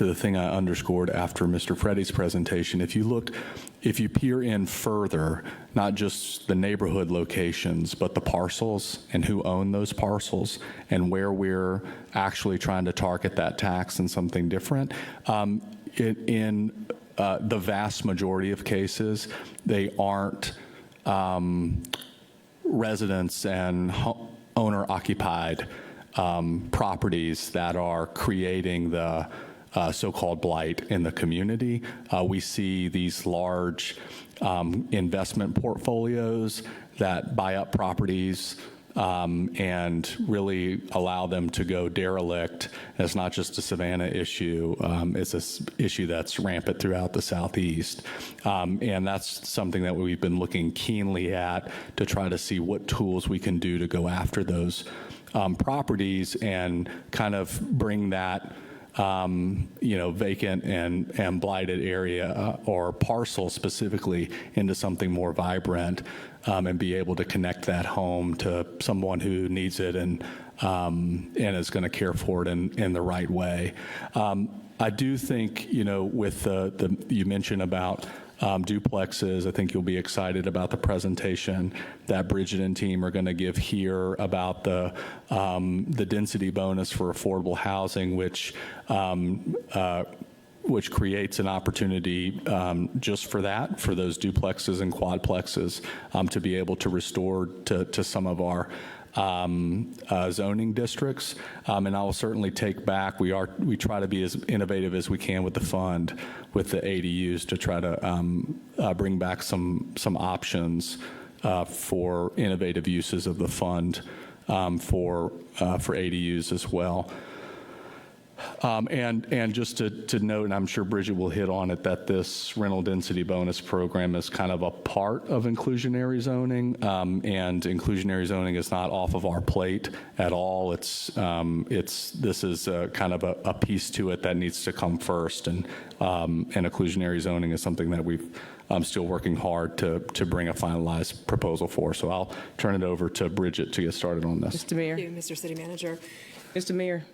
the thing I underscored after Mr. Freddie's presentation. If you peer in further, not just the neighborhood locations, but the parcels and who own those parcels and where we're actually trying to target that tax and something different, in the vast majority of cases, they aren't residents and owner-occupied properties that are creating the so-called blight in the community. We see these large investment portfolios that buy up properties and really allow them to go derelict. And it's not just a Savannah issue. It's an issue that's rampant throughout the Southeast. And that's something that we've been looking keenly at to try to see what tools we can do to go after those properties and kind of bring that vacant and blighted area or parcel specifically into something more vibrant and be able to connect that home to someone who needs it and is going to care for it in the right way. I do think, with you mentioned about duplexes, I think you'll be excited about the presentation that Bridget and team are going to give here about the density bonus for affordable housing, which creates an opportunity just for that, for those duplexes and quadplexes to be able to restore to some of our zoning districts. And I will certainly take back, we try to be as innovative as we can with the fund, with the ADUs, to try to bring back some options for innovative uses of the fund for ADUs as well. And just to note, and I'm sure Bridget will hit on it, that this rental density bonus program is kind of a part of inclusionary zoning, and inclusionary zoning is not off of our plate at all. This is kind of a piece to it that needs to come first, and inclusionary zoning is something that I'm still working hard to bring a finalized proposal for. So I'll turn it over to Bridget to get started on this. Mr. Mayor. Thank you, Mr. City Manager. Mr. Mayor,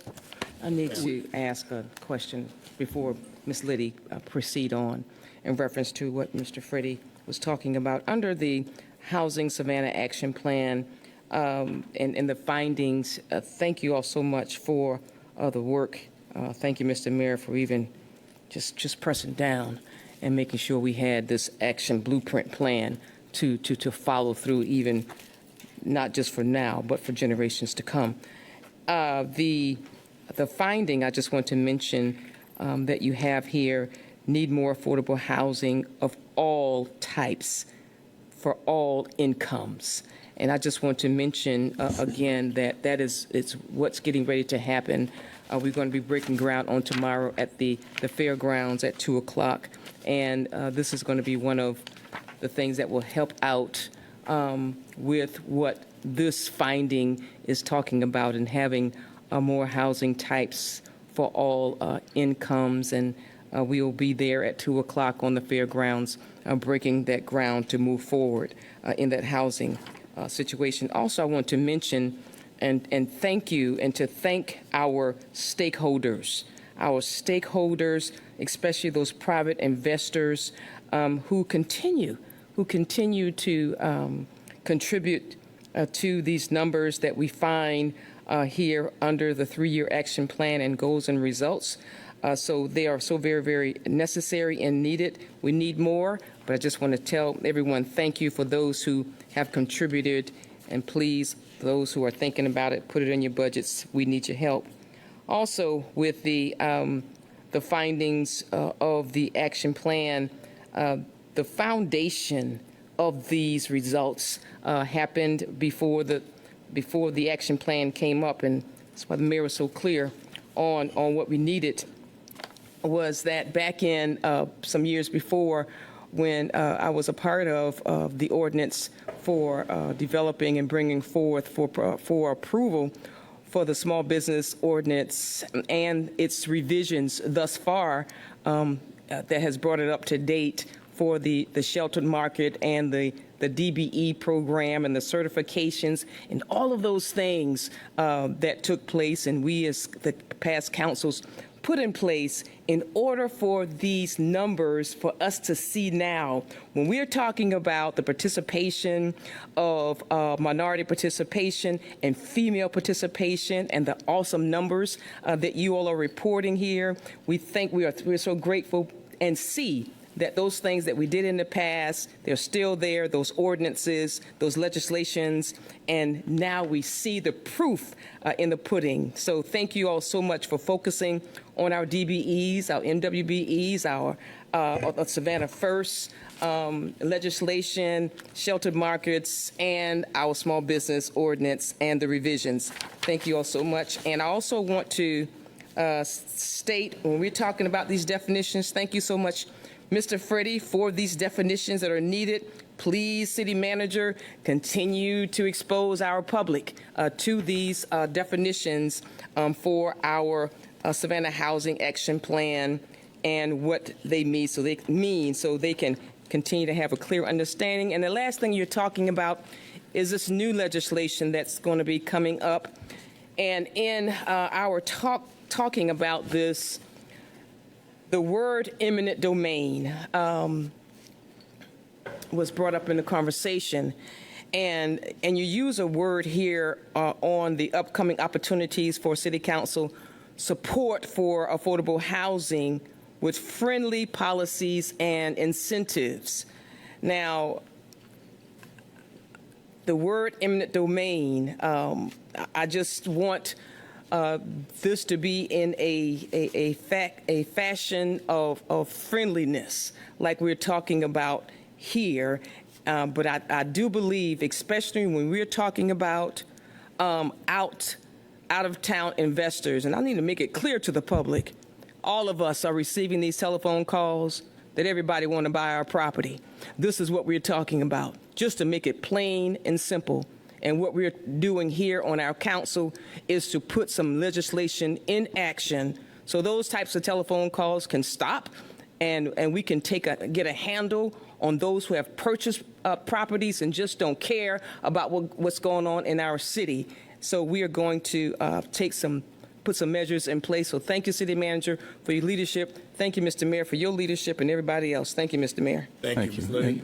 I need to ask a question before Ms. Liddy proceed on in reference to what Mr. Freddie was talking about. Under the Housing Savannah Action Plan and the findings, thank you all so much for the work. Thank you, Mr. Mayor, for even just pressing down and making sure we had this action blueprint plan to follow through, even not just for now, but for generations to come. The finding I just want to mention that you have here, need more affordable housing of all types for all incomes. And I just want to mention again that it's what's getting ready to happen. We're going to be breaking ground on tomorrow at the fairgrounds at 2 o'clock. And this is going to be one of the things that will help out with what this finding is talking about, and having more housing types for all incomes. And we will be there at 2 o'clock on the fairgrounds, breaking that ground to move forward in that housing situation. Also, I want to mention and thank you, and to thank our stakeholders, especially those private investors who continue to contribute to these numbers that we find here under the 3-year action plan and goals and results. So they are so very, very necessary and needed. We need more, but I just want to tell everyone thank you for those who have contributed, and please, those who are thinking about it, put it in your budgets. We need your help. Also, with the findings of the action plan, the foundation of these results happened before the before the action plan came up, and that's why the mayor was so clear on what we needed, was that back in some years before, when I was a part of the ordinance for developing and bringing forth for approval for the small business ordinance and its revisions thus far, that has brought it up to date for the sheltered market and the DBE program and the certifications and all of those things that took place, and we as the past councils put in place in order for these numbers for us to see now. When we're talking about the participation of minority participation and female participation and the awesome numbers that you all are reporting here, we think we're so grateful and see that those things that we did in the past, they're still there, those ordinances, those legislations, and now we see the proof in the pudding. So thank you all so much for focusing on our DBEs, our MWBEs, our Savannah First legislation, sheltered markets, and our small business ordinance and the revisions. Thank you all so much. And I also want to state, when we're talking about these definitions, thank you so much, Mr. Freddie, for these definitions that are needed. Please, City Manager, continue to expose our public to these definitions for our Savannah Housing Action Plan and what they mean, so they can continue to have a clear understanding. And the last thing you're talking about is this new legislation that's going to be coming up. And in our talking about this, the word eminent domain was brought up in the conversation, and you use a word here on the upcoming opportunities for City Council support for affordable housing with friendly policies and incentives. Now, the word eminent domain, I just want this to be in a fashion of friendliness, like we're talking about here. But I do believe, especially when we're talking about out-of-town investors, and I need to make it clear to the public, all of us are receiving these telephone calls that everybody want to buy our property. This is what we're talking about, just to make it plain and simple. And what we're doing here on our council is to put some legislation in action so those types of telephone calls can stop, and we can get a handle on those who have purchased properties and just don't care about what's going on in our city. So we are going to put some measures in place. So thank you, City Manager, for your leadership. Thank you, Mr. Mayor, for your leadership, and everybody else. Thank you, Mr. Mayor. Thank you, Ms. Liddy.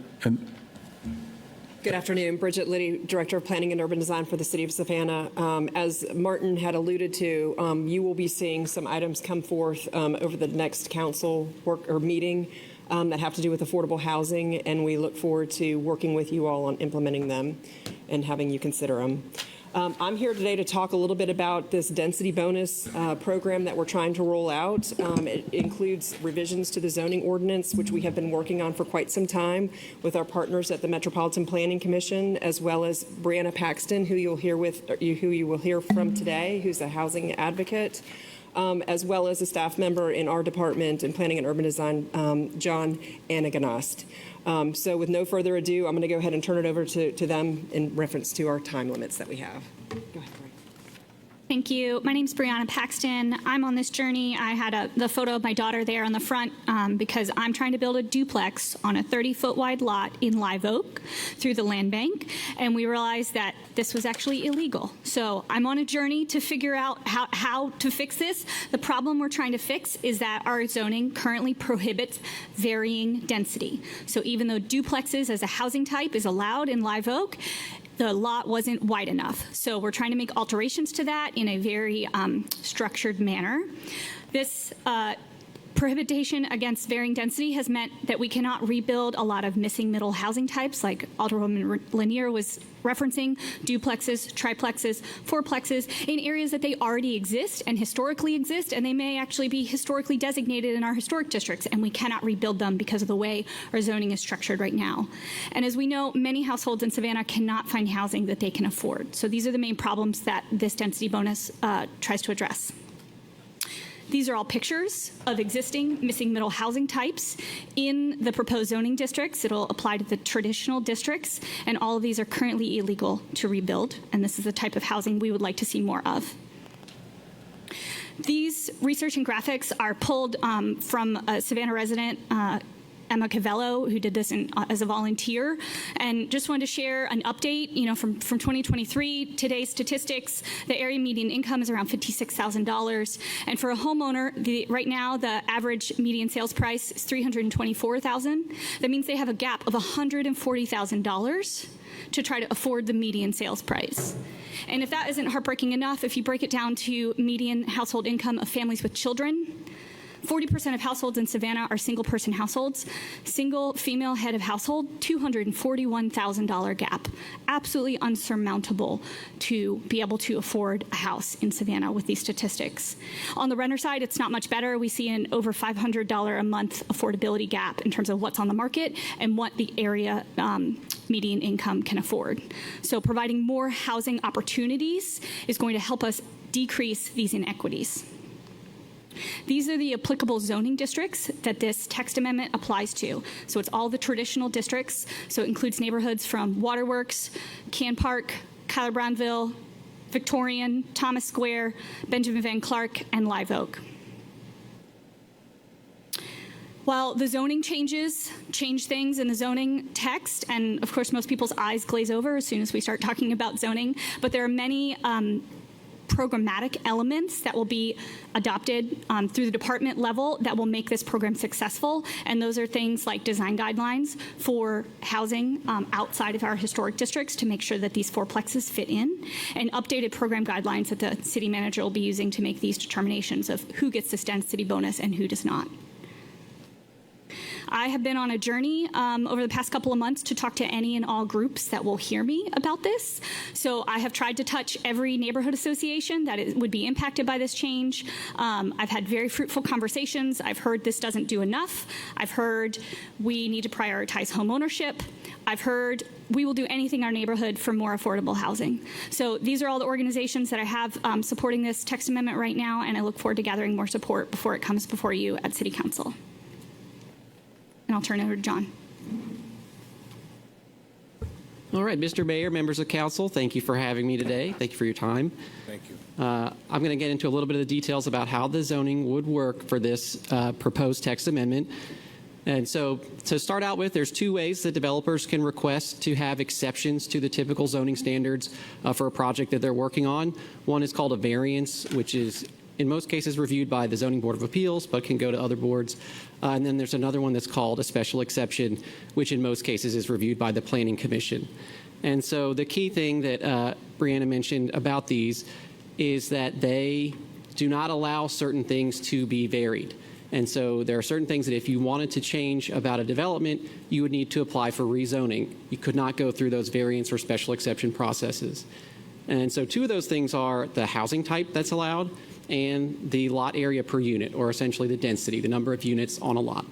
Good afternoon. Bridget Liddy, Director of Planning and Urban Design for the City of Savannah. As Martin had alluded to, you will be seeing some items come forth over the next council meeting that have to do with affordable housing, and we look forward to working with you all on implementing them and having you consider them. I'm here today to talk a little bit about this density bonus program that we're trying to roll out. It includes revisions to the zoning ordinance, which we have been working on for quite some time with our partners at the Metropolitan Planning Commission, as well as Brianna Paxton, who you will hear from today, who's a housing advocate, as well as a staff member in our department in Planning and Urban Design, John Anagnost. So with no further ado, I'm going to go ahead and turn it over to them in reference to our time limits that we have. Go ahead, Brian. Thank you. My name's Brianna Paxton. I'm on this journey. I had the photo of my daughter there on the front because I'm trying to build a duplex on a 30-foot wide lot in Live Oak through the land bank, and we realized that this was actually illegal. So I'm on a journey to figure out how to fix this. The problem we're trying to fix is that our zoning currently prohibits varying density. So even though duplexes as a housing type is allowed in Live Oak, the lot wasn't wide enough. So we're trying to make alterations to that in a very structured manner. This Prohibition against varying density has meant that we cannot rebuild a lot of missing middle housing types, like Alderwoman Lanier was referencing, duplexes, triplexes, fourplexes, in areas that they already exist and historically exist, and they may actually be historically designated in our historic districts, and we cannot rebuild them because of the way our zoning is structured right now. And as we know, many households in Savannah cannot find housing that they can afford. So these are the main problems that this density bonus tries to address. These are all pictures of existing missing middle housing types in the proposed zoning districts. It'll apply to the traditional districts, and all of these are currently illegal to rebuild, and this is the type of housing we would like to see more of. These research and graphics are pulled from a Savannah resident, Emma Cavello, who did this as a volunteer, and just wanted to share an update, from 2023. Today's statistics, the area median income is around $56,000, and for a homeowner, right now the average median sales price is $324,000. That means they have a gap of $140,000 to try to afford the median sales price. And if that isn't heartbreaking enough, if you break it down to median household income of families with children, 40% of households in Savannah are single-person households. Single female head of household, $241,000 gap. Absolutely unsurmountable to be able to afford a house in Savannah with these statistics. On the renter side, it's not much better. We see an over $500 a month affordability gap in terms of what's on the market and what the area median income can afford. So providing more housing opportunities is going to help us decrease these inequities. These are the applicable zoning districts that this text amendment applies to. So it's all the traditional districts. So it includes neighborhoods from Waterworks, Can Park, Kyler Brownville, Victorian, Thomas Square, Benjamin Van Clark, and Live Oak. While the zoning changes change things in the zoning text, and of course most people's eyes glaze over as soon as we start talking about zoning, but there are many programmatic elements that will be adopted through the department level that will make this program successful. And those are things like design guidelines for housing outside of our historic districts to make sure that these fourplexes fit in, and updated program guidelines that the city manager will be using to make these determinations of who gets this density bonus and who does not. I have been on a journey over the past couple of months to talk to any and all groups that will hear me about this. So I have tried to touch every neighborhood association that would be impacted by this change. I've had very fruitful conversations. I've heard this doesn't do enough. I've heard we need to prioritize home ownership. I've heard we will do anything in our neighborhood for more affordable housing. So these are all the organizations that I have supporting this text amendment right now, and I look forward to gathering more support before it comes before you at City Council. And I'll turn it over to John. All right, Mr. Mayor, members of council, thank you for having me today. Thank you for your time. Thank you. I'm going to get into a little bit of the details about how the zoning would work for this proposed text amendment. And so to start out with, there's two ways that developers can request to have exceptions to the typical zoning standards for a project that they're working on. One is called a variance, which is in most cases reviewed by the Zoning Board of Appeals, but can go to other boards. And then there's another one that's called a special exception, which in most cases is reviewed by the Planning Commission. And so the key thing that Brianna mentioned about these is that they do not allow certain things to be varied. And so there are certain things that if you wanted to change about a development, you would need to apply for rezoning. You could not go through those variance or special exception processes. And so two of those things are the housing type that's allowed and the lot area per unit, or essentially the density, the number of units on a lot.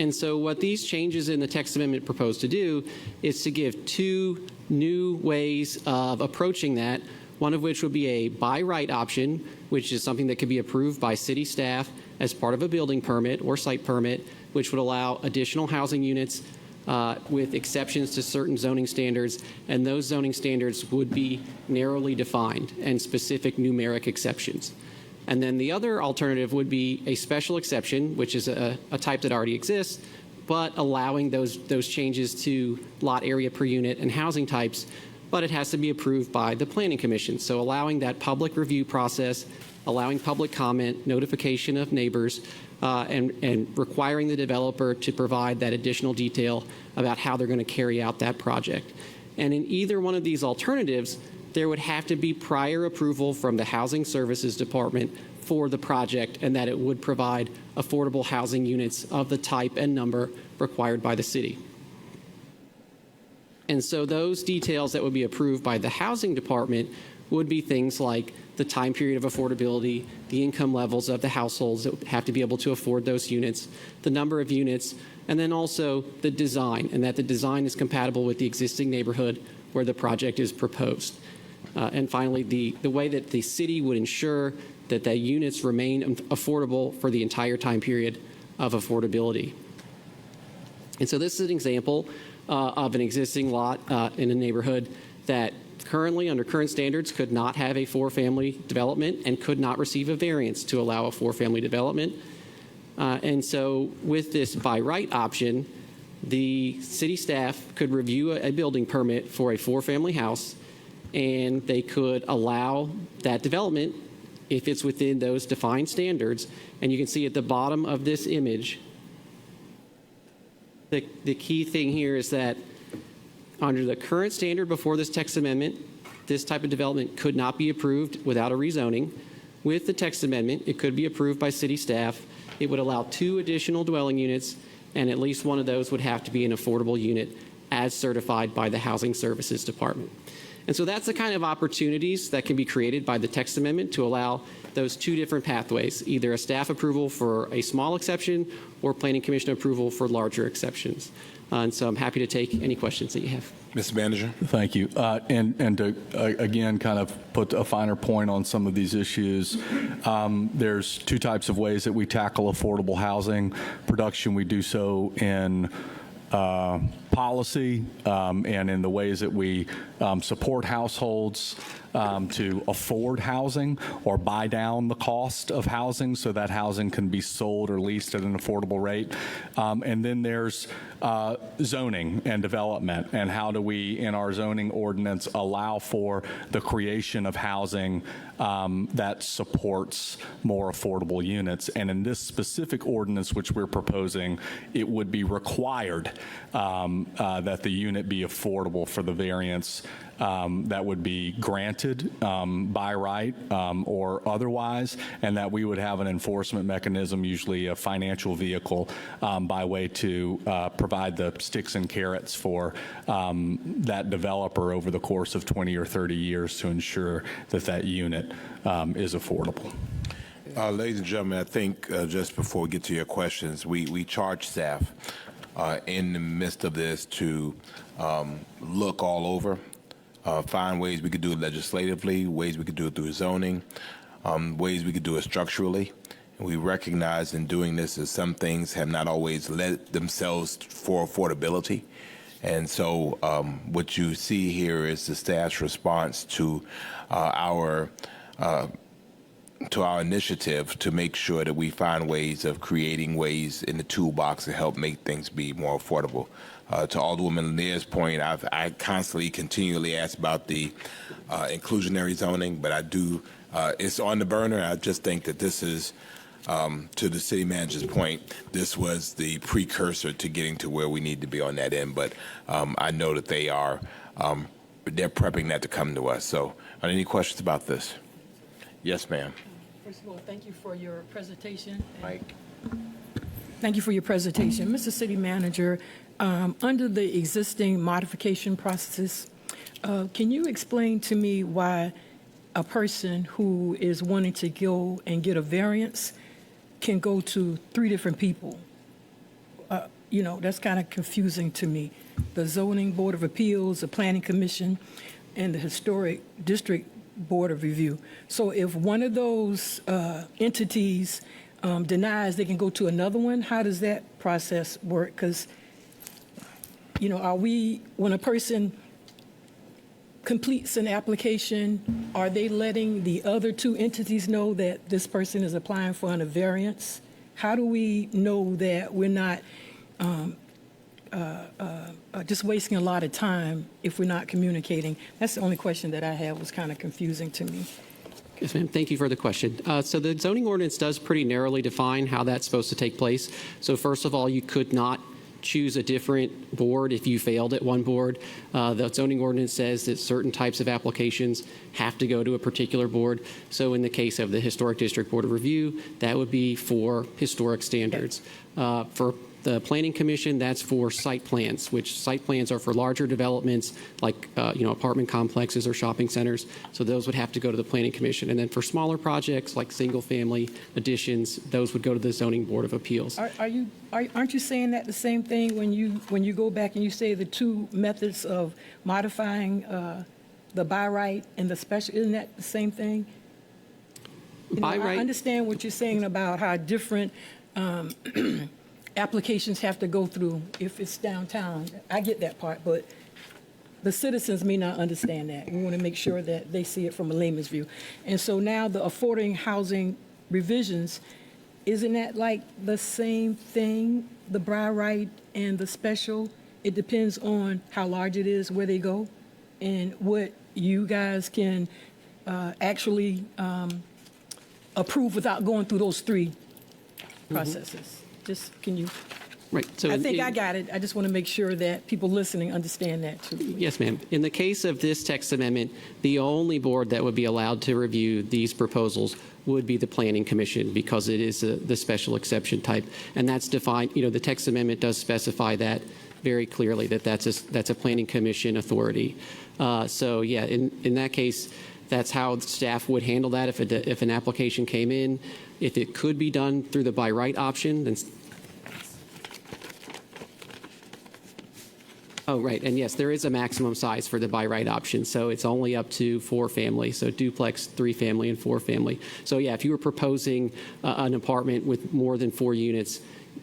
And so what these changes in the text amendment propose to do is to give two new ways of approaching that, one of which would be a by right option, which is something that could be approved by city staff as part of a building permit or site permit, which would allow additional housing units with exceptions to certain zoning standards, and those zoning standards would be narrowly defined and specific numeric exceptions. And then the other alternative would be a special exception, which is a type that already exists, but allowing those changes to lot area per unit and housing types, but it has to be approved by the Planning Commission. So allowing that public review process, allowing public comment, notification of neighbors, and requiring the developer to provide that additional detail about how they're going to carry out that project. And in either one of these alternatives, there would have to be prior approval from the Housing Services Department for the project, and that it would provide affordable housing units of the type and number required by the city. And so those details that would be approved by the Housing Department would be things like the time period of affordability, the income levels of the households that have to be able to afford those units, the number of units, and then also the design, and that the design is compatible with the existing neighborhood where the project is proposed. And finally, the way that the city would ensure that the units remain affordable for the entire time period of affordability. And so this is an example of an existing lot in a neighborhood that currently, under current standards, could not have a four-family development and could not receive a variance to allow a four-family development. And so with this by right option, the city staff could review a building permit for a four-family house, and they could allow that development if it's within those defined standards. And you can see at the bottom of this image, the key thing here is that under the current standard before this text amendment, this type of development could not be approved without a rezoning. With the text amendment, it could be approved by city staff. It would allow 2 additional dwelling units, and at least one of those would have to be an affordable unit as certified by the Housing Services Department. And so that's the kind of opportunities that can be created by the text amendment to allow those 2 different pathways, either a staff approval for a small exception or planning commission approval for larger exceptions. And so I'm happy to take any questions that you have. Mr. Manager. Thank you. And to, again, kind of put a finer point on some of these issues, there's 2 types of ways that we tackle affordable housing production. We do so in policy and in the ways that we support households to afford housing or buy down the cost of housing so that housing can be sold or leased at an affordable rate. And then there's zoning and development, and how do we, in our zoning ordinance, allow for the creation of housing that supports more affordable units. And in this specific ordinance which we're proposing, it would be required that the unit be affordable for the variance that would be granted by right or otherwise, and that we would have an enforcement mechanism, usually a financial vehicle, by way to provide the sticks and carrots for that developer over the course of 20 or 30 years to ensure that that unit is affordable. Ladies and gentlemen, I think just before we get to your questions, we charge staff in the midst of this to look all over, find ways we could do it legislatively, ways we could do it through zoning, ways we could do it structurally. And we recognize in doing this that some things have not always led themselves for affordability. And so what you see here is the staff's response to our initiative to make sure that we find ways of creating ways in the toolbox to help make things be more affordable. To Alderwoman Lanier's point, I constantly, continually ask about the inclusionary zoning, but I do, it's on the burner. I just think that this is, to the city manager's point, this was the precursor to getting to where we need to be on that end. But I know that they are, they're prepping that to come to us. So, are there any questions about this? Yes, ma'am. First of all, thank you for your presentation. Mike. Thank you for your presentation. Mr. City Manager, under the existing modification processes, can you explain to me why a person who is wanting to go and get a variance can go to 3 different people? You know, that's kind of confusing to me. The Zoning Board of Appeals, the Planning Commission, and the Historic District Board of Review. So if one of those entities denies, they can go to another one. How does that process work? Because, you know, when a person completes an application, are they letting the other 2 entities know that this person is applying for a variance? How do we know that we're not just wasting a lot of time if we're not communicating? That's the only question that I have. Was kind of confusing to me. Yes, ma'am. Thank you for the question. So the zoning ordinance does pretty narrowly define how that's supposed to take place. So first of all, you could not choose a different board if you failed at one board. The zoning ordinance says that certain types of applications have to go to a particular board. So in the case of the Historic District Board of Review, that would be for historic standards. For the Planning Commission, that's for site plans, which site plans are for larger developments like apartment complexes or shopping centers. So those would have to go to the Planning Commission. And then for smaller projects like single-family additions, those would go to the Zoning Board of Appeals. Aren't you saying that the same thing when you go back and you say the two methods of modifying the by right and the special? Isn't that the same thing? By right. I understand what you're saying about how different applications have to go through if it's downtown. I get that part, but the citizens may not understand that. We want to make sure that they see it from a layman's view. And so now the affording housing revisions, isn't that like the same thing, the by right and the special? It depends on how large it is, where they go, and what you guys can actually approve without going through those three processes. Just, can you? Right. So I think I got it. I just want to make sure that people listening understand that too. Yes, ma'am. In the case of this text amendment, the only board that would be allowed to review these proposals would be the Planning Commission because it is the special exception type. And that's defined, the text amendment does specify that very clearly, that's a Planning Commission authority. So yeah, in that case, that's how staff would handle that if an application came in. If it could be done through the by right option, then. Oh, right. And yes, there is a maximum size for the by right option. So it's only up to 4 family. So duplex, 3 family, and 4 family. So yeah, if you were proposing an apartment with more than 4 units,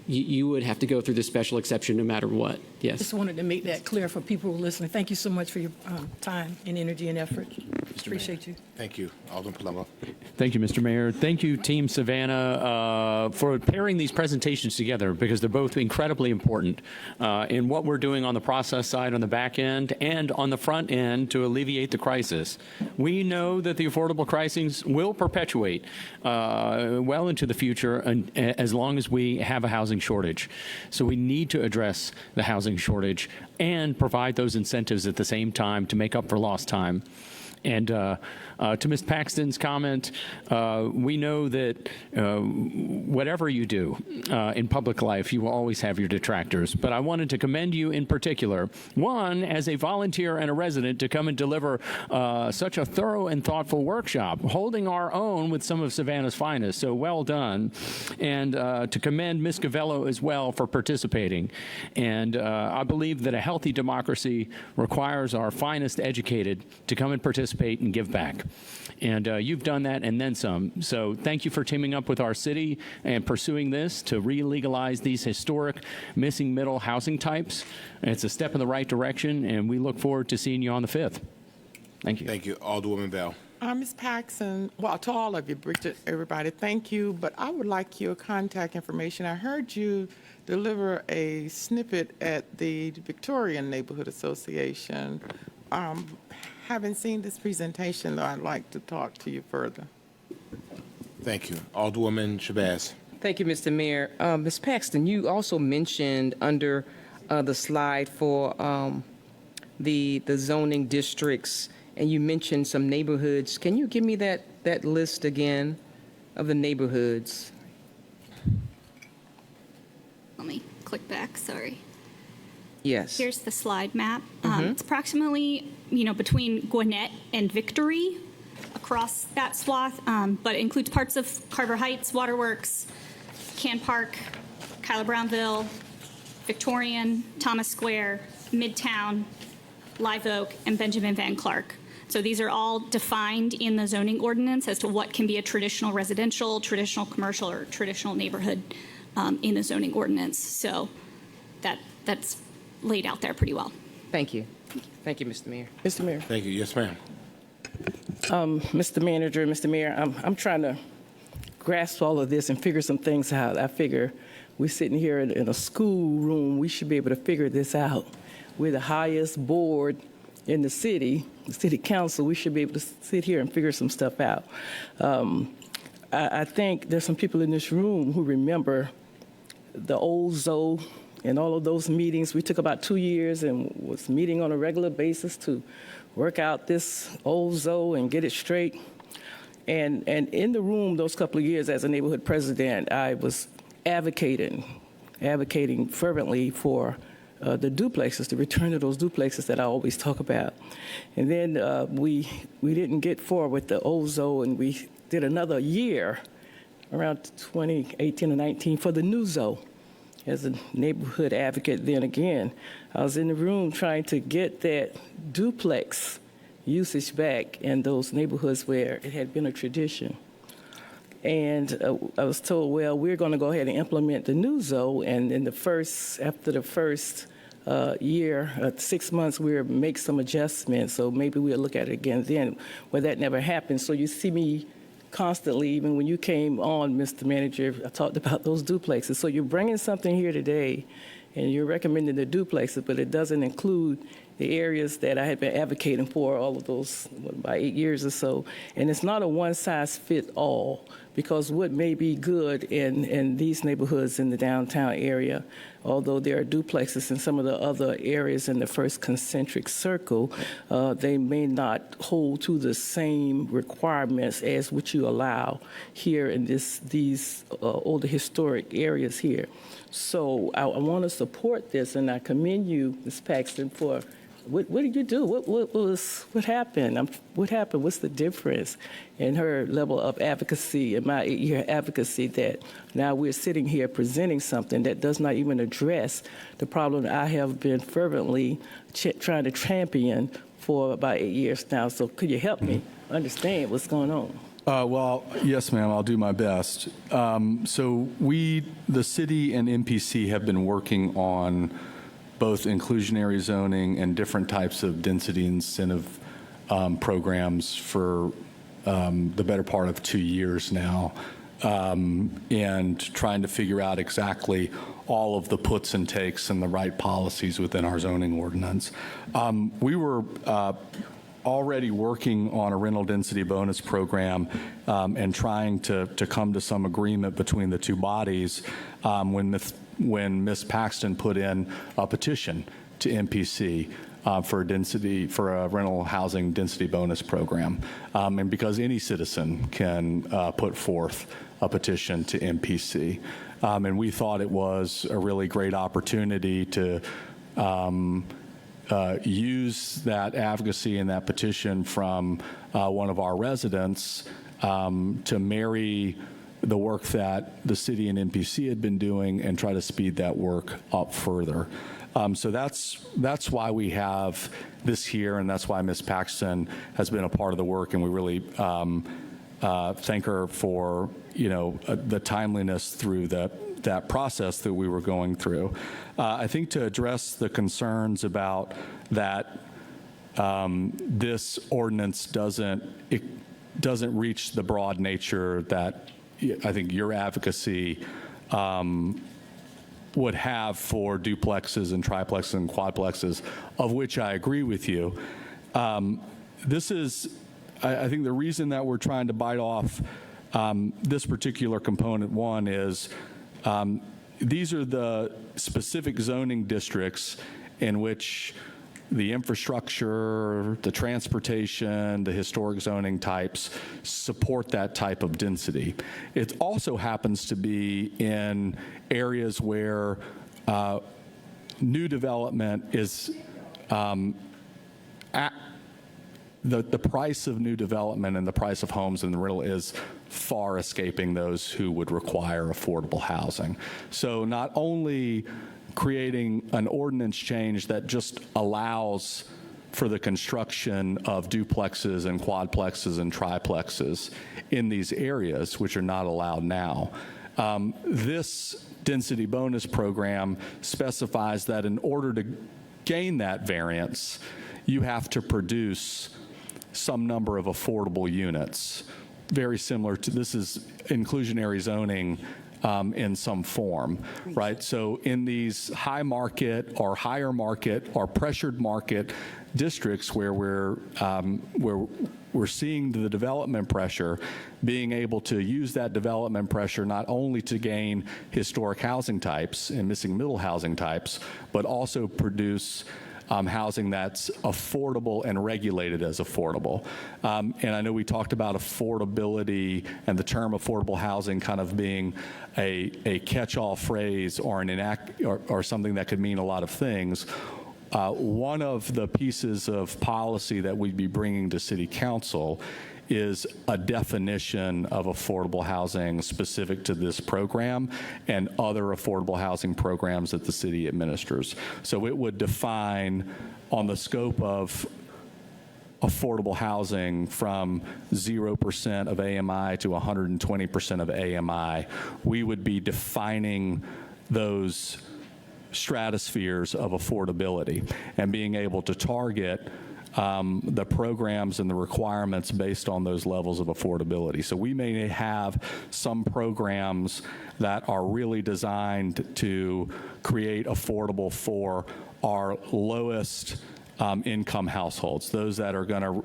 you would have to go through the special exception no matter what. Yes. Just wanted to make that clear for people who are listening. Thank you so much for your time and energy and effort. Appreciate you. Thank you, Alderman Palumbo. Thank you, Mr. Mayor. Thank you, Team Savannah, for pairing these presentations together because they're both incredibly important in what we're doing on the process side on the back end and on the front end to alleviate the crisis. We know that the affordable crisis will perpetuate well into the future as long as we have a housing shortage. So we need to address the housing shortage and provide those incentives at the same time to make up for lost time. And to Ms. Paxton's comment, we know that whatever you do in public life, you will always have your detractors. But I wanted to commend you in particular, one, as a volunteer and a resident to come and deliver such a thorough and thoughtful workshop, holding our own with some of Savannah's finest. So well done. And to commend Ms. Gavello as well for participating. And I believe that a healthy democracy requires our finest educated to come and participate and give back. And you've done that and then some. So thank you for teaming up with our city and pursuing this to re-legalize these historic missing middle housing types. And it's a step in the right direction, and we look forward to seeing you on the 5th. Thank you. Thank you, Alderwoman Bell. Ms. Paxton, well, to all of you, Bridget, everybody, thank you, but I would like your contact information. I heard you deliver a snippet at the Victorian Neighborhood Association. Having seen this presentation, though, I'd like to talk to you further. Thank you. Alderwoman Shabazz. Thank you, Mr. Mayor. Ms. Paxton, you also mentioned under the slide for the zoning districts, and you mentioned some neighborhoods. Can you give me that list again of the neighborhoods? Let me click back, sorry. Yes. Here's the slide map. It's approximately, between Gwinnett and Victory across that swath, but it includes parts of Carver Heights, Waterworks, Can Park, Kyla Brownville, Victorian, Thomas Square, Midtown, Live Oak, and Benjamin Van Clark. So these are all defined in the zoning ordinance as to what can be a traditional residential, traditional commercial, or traditional neighborhood in the zoning ordinance. So that's laid out there pretty well. Thank you. Thank you, Mr. Mayor. Mr. Mayor. Thank you. Yes, ma'am. Mr. Manager, Mr. Mayor, I'm trying to grasp all of this and figure some things out. I figure we're sitting here in a school room. We should be able to figure this out. We're the highest board in the city council. We should be able to sit here and figure some stuff out. I think there's some people in this room who remember the old Zoe in all of those meetings. We took about 2 years and was meeting on a regular basis to work out this old ZO and get it straight. And in the room those couple of years as a neighborhood president, I was advocating fervently for the duplexes, the return to those duplexes that I always talk about. And then we didn't get forward with the old ZO, and we did another year around 2018 or 19 for the new ZO. As a neighborhood advocate, then again, I was in the room trying to get that duplex usage back in those neighborhoods where it had been a tradition. And I was told, well, we're going to go ahead and implement the new ZO, and after the first year, 6 months, we'll make some adjustments. So maybe we'll look at it again then. Well, that never happened. So you see me constantly, even when you came on, Mr. Manager, I talked about those duplexes. So you're bringing something here today, and you're recommending the duplexes, but it doesn't include the areas that I had been advocating for all of those, about 8 years or so. And it's not a one-size-fits-all, because what may be good in these neighborhoods in the downtown area, although there are duplexes in some of the other areas in the first concentric circle, they may not hold to the same requirements as what you allow here in these older historic areas here. So I want to support this, and I commend you, Ms. Paxton, for what did you do? What happened? What happened? What's the difference in her level of advocacy and my 8-year advocacy that now we're sitting here presenting something that does not even address the problem that I have been fervently trying to champion for about 8 years now? So could you help me understand what's going on? Well, yes, ma'am, I'll do my best. So the city and MPC have been working on both inclusionary zoning and different types of density incentive programs for the better part of 2 years now, and trying to figure out exactly all of the puts and takes and the right policies within our zoning ordinance. We were already working on a rental density bonus program and trying to come to some agreement between the two bodies when Ms. Paxton put in a petition to MPC for a rental housing density bonus program. And because any citizen can put forth a petition to MPC. And we thought it was a really great opportunity to use that advocacy and that petition from one of our residents to marry the work that the city and MPC had been doing and try to speed that work up further. So that's why we have this here, and that's why Ms. Paxton has been a part of the work, and we really thank her for the timeliness through that process that we were going through. I think to address the concerns about that this ordinance doesn't reach the broad nature that I think your advocacy would have for duplexes and triplexes and quadplexes, of which I agree with you. This is, I think the reason that we're trying to bite off this particular component one is these are the specific zoning districts in which the infrastructure, the transportation, the historic zoning types support that type of density. It also happens to be in areas where new development is the price of new development and the price of homes in the rental is far escaping those who would require affordable housing. So not only creating an ordinance change that just allows for the construction of duplexes and quadplexes and triplexes in these areas, which are not allowed now. This density bonus program specifies that in order to gain that variance, you have to produce some number of affordable units. Very similar to, this is inclusionary zoning in some form, right? So in these high market or higher market or pressured market districts where we're seeing the development pressure, being able to use that development pressure not only to gain historic housing types and missing middle housing types, but also produce housing that's affordable and regulated as affordable. And I know we talked about affordability and the term affordable housing kind of being a catch-all phrase or or something that could mean a lot of things. One of the pieces of policy that we'd be bringing to City Council is a definition of affordable housing specific to this program and other affordable housing programs that the city administers. So it would define on the scope of affordable housing from 0% of AMI to 120% of AMI. We would be defining those stratospheres of affordability and being able to target the programs and the requirements based on those levels of affordability. So we may have some programs that are really designed to create affordable for our lowest income households, those that are going to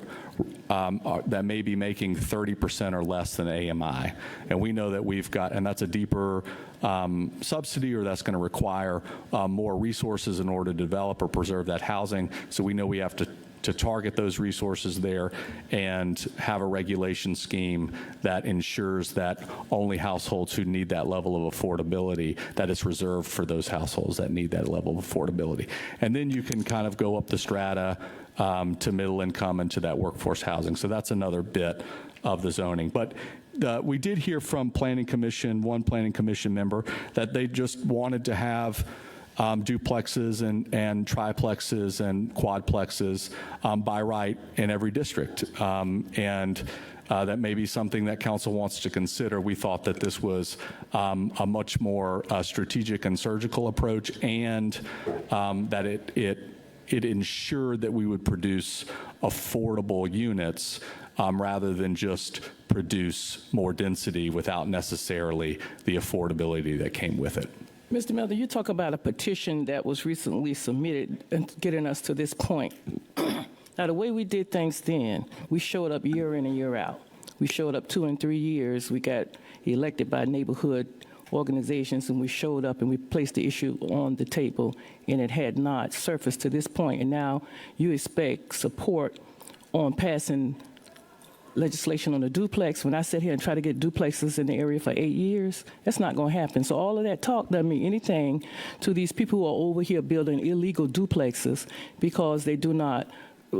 that may be making 30% or less than AMI. And we know that we've got, and that's a deeper subsidy, or that's going to require more resources in order to develop or preserve that housing. So we know we have to target those resources there and have a regulation scheme that ensures that only households who need that level of affordability, that it's reserved for those households that need that level of affordability. And then you can kind of go up the strata to middle income and to that workforce housing. So that's another bit of the zoning. But we did hear from Planning Commission, one Planning Commission member, that they just wanted to have duplexes and triplexes and quadplexes by right in every district. That may be something that council wants to consider. We thought that this was a much more strategic and surgical approach, and that it ensured that we would produce affordable units rather than just produce more density without necessarily the affordability that came with it. Mr. Melder, you talk about a petition that was recently submitted and getting us to this point. Now, the way we did things then, we showed up year in and year out. We showed up 2 and 3 years. We got elected by neighborhood organizations, and we showed up and we placed the issue on the table, and it had not surfaced to this point. And now you expect support on passing legislation on the duplex. When I sit here and try to get duplexes in the area for 8 years, that's not going to happen. So all of that talk doesn't mean anything to these people who are over here building illegal duplexes because they do not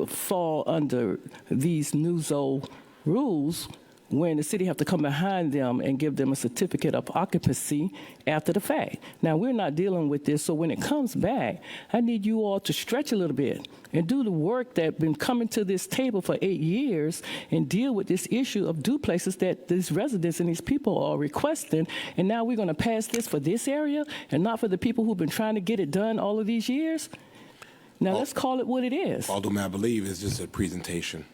fall under these new zone rules, when the city have to come behind them and give them a certificate of occupancy after the fact. Now, we're not dealing with this, so when it comes back, I need you all to stretch a little bit and do the work that's been coming to this table for 8 years and deal with this issue of duplexes that these residents and these people are requesting. And now we're going to pass this for this area and not for the people who've been trying to get it done all of these years? Now, let's call it what it is. Alderman, I believe it's just a presentation.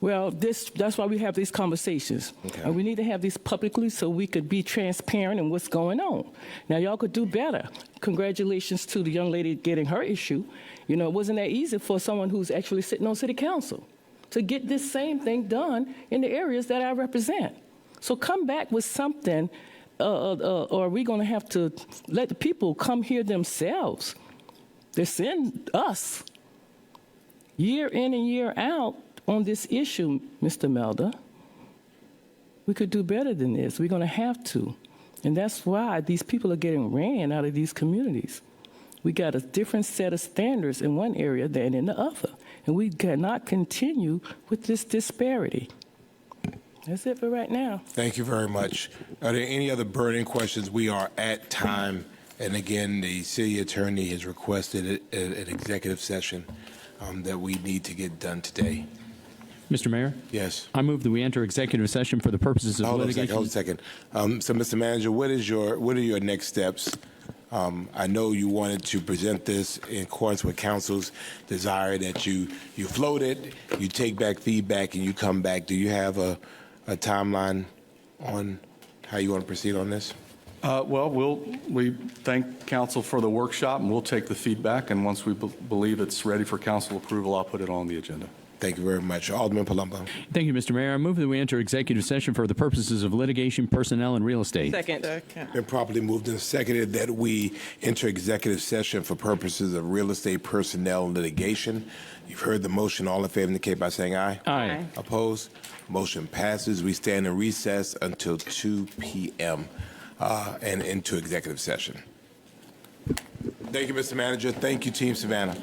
Well, that's why we have these conversations. Okay. And we need to have these publicly so we could be transparent in what's going on. Now, y'all could do better. Congratulations to the young lady getting her issue. You know, it wasn't that easy for someone who's actually sitting on city council to get this same thing done in the areas that I represent. So come back with something, or are we going to have to let the people come here themselves? They send us year in and year out on this issue, Mr. Melder. We could do better than this. We're going to have to. And that's why these people are getting ran out of these communities. We got a different set of standards in one area than in the other. And we cannot continue with this disparity. That's it for right now. Thank you very much. Are there any other burning questions? We are at time. And again, the city attorney has requested an executive session that we need to get done today. Mr. Mayor? Yes. I move that we enter executive session for the purposes of litigation. Hold a second. So, Mr. Manager, what are your next steps? I know you wanted to present this in accordance with council's desire that you float it, you take back feedback, and you come back. Do you have a timeline on how you want to proceed on this? We thank council for the workshop, and we'll take the feedback, and once we believe it's ready for council approval, I'll put it on the agenda. Thank you very much. Alderman Palumbo. Thank you, Mr. Mayor. I move that we enter executive session for the purposes of litigation, personnel, and real estate. Second. Been properly moved and seconded that we enter executive session for purposes of real estate, personnel, and litigation. You've heard the motion. All in favor indicate by saying aye. Aye. Opposed? Motion passes. We stand in recess until 2 p.m. And into executive session. Thank you, Mr. Manager. Thank you, Team Savannah.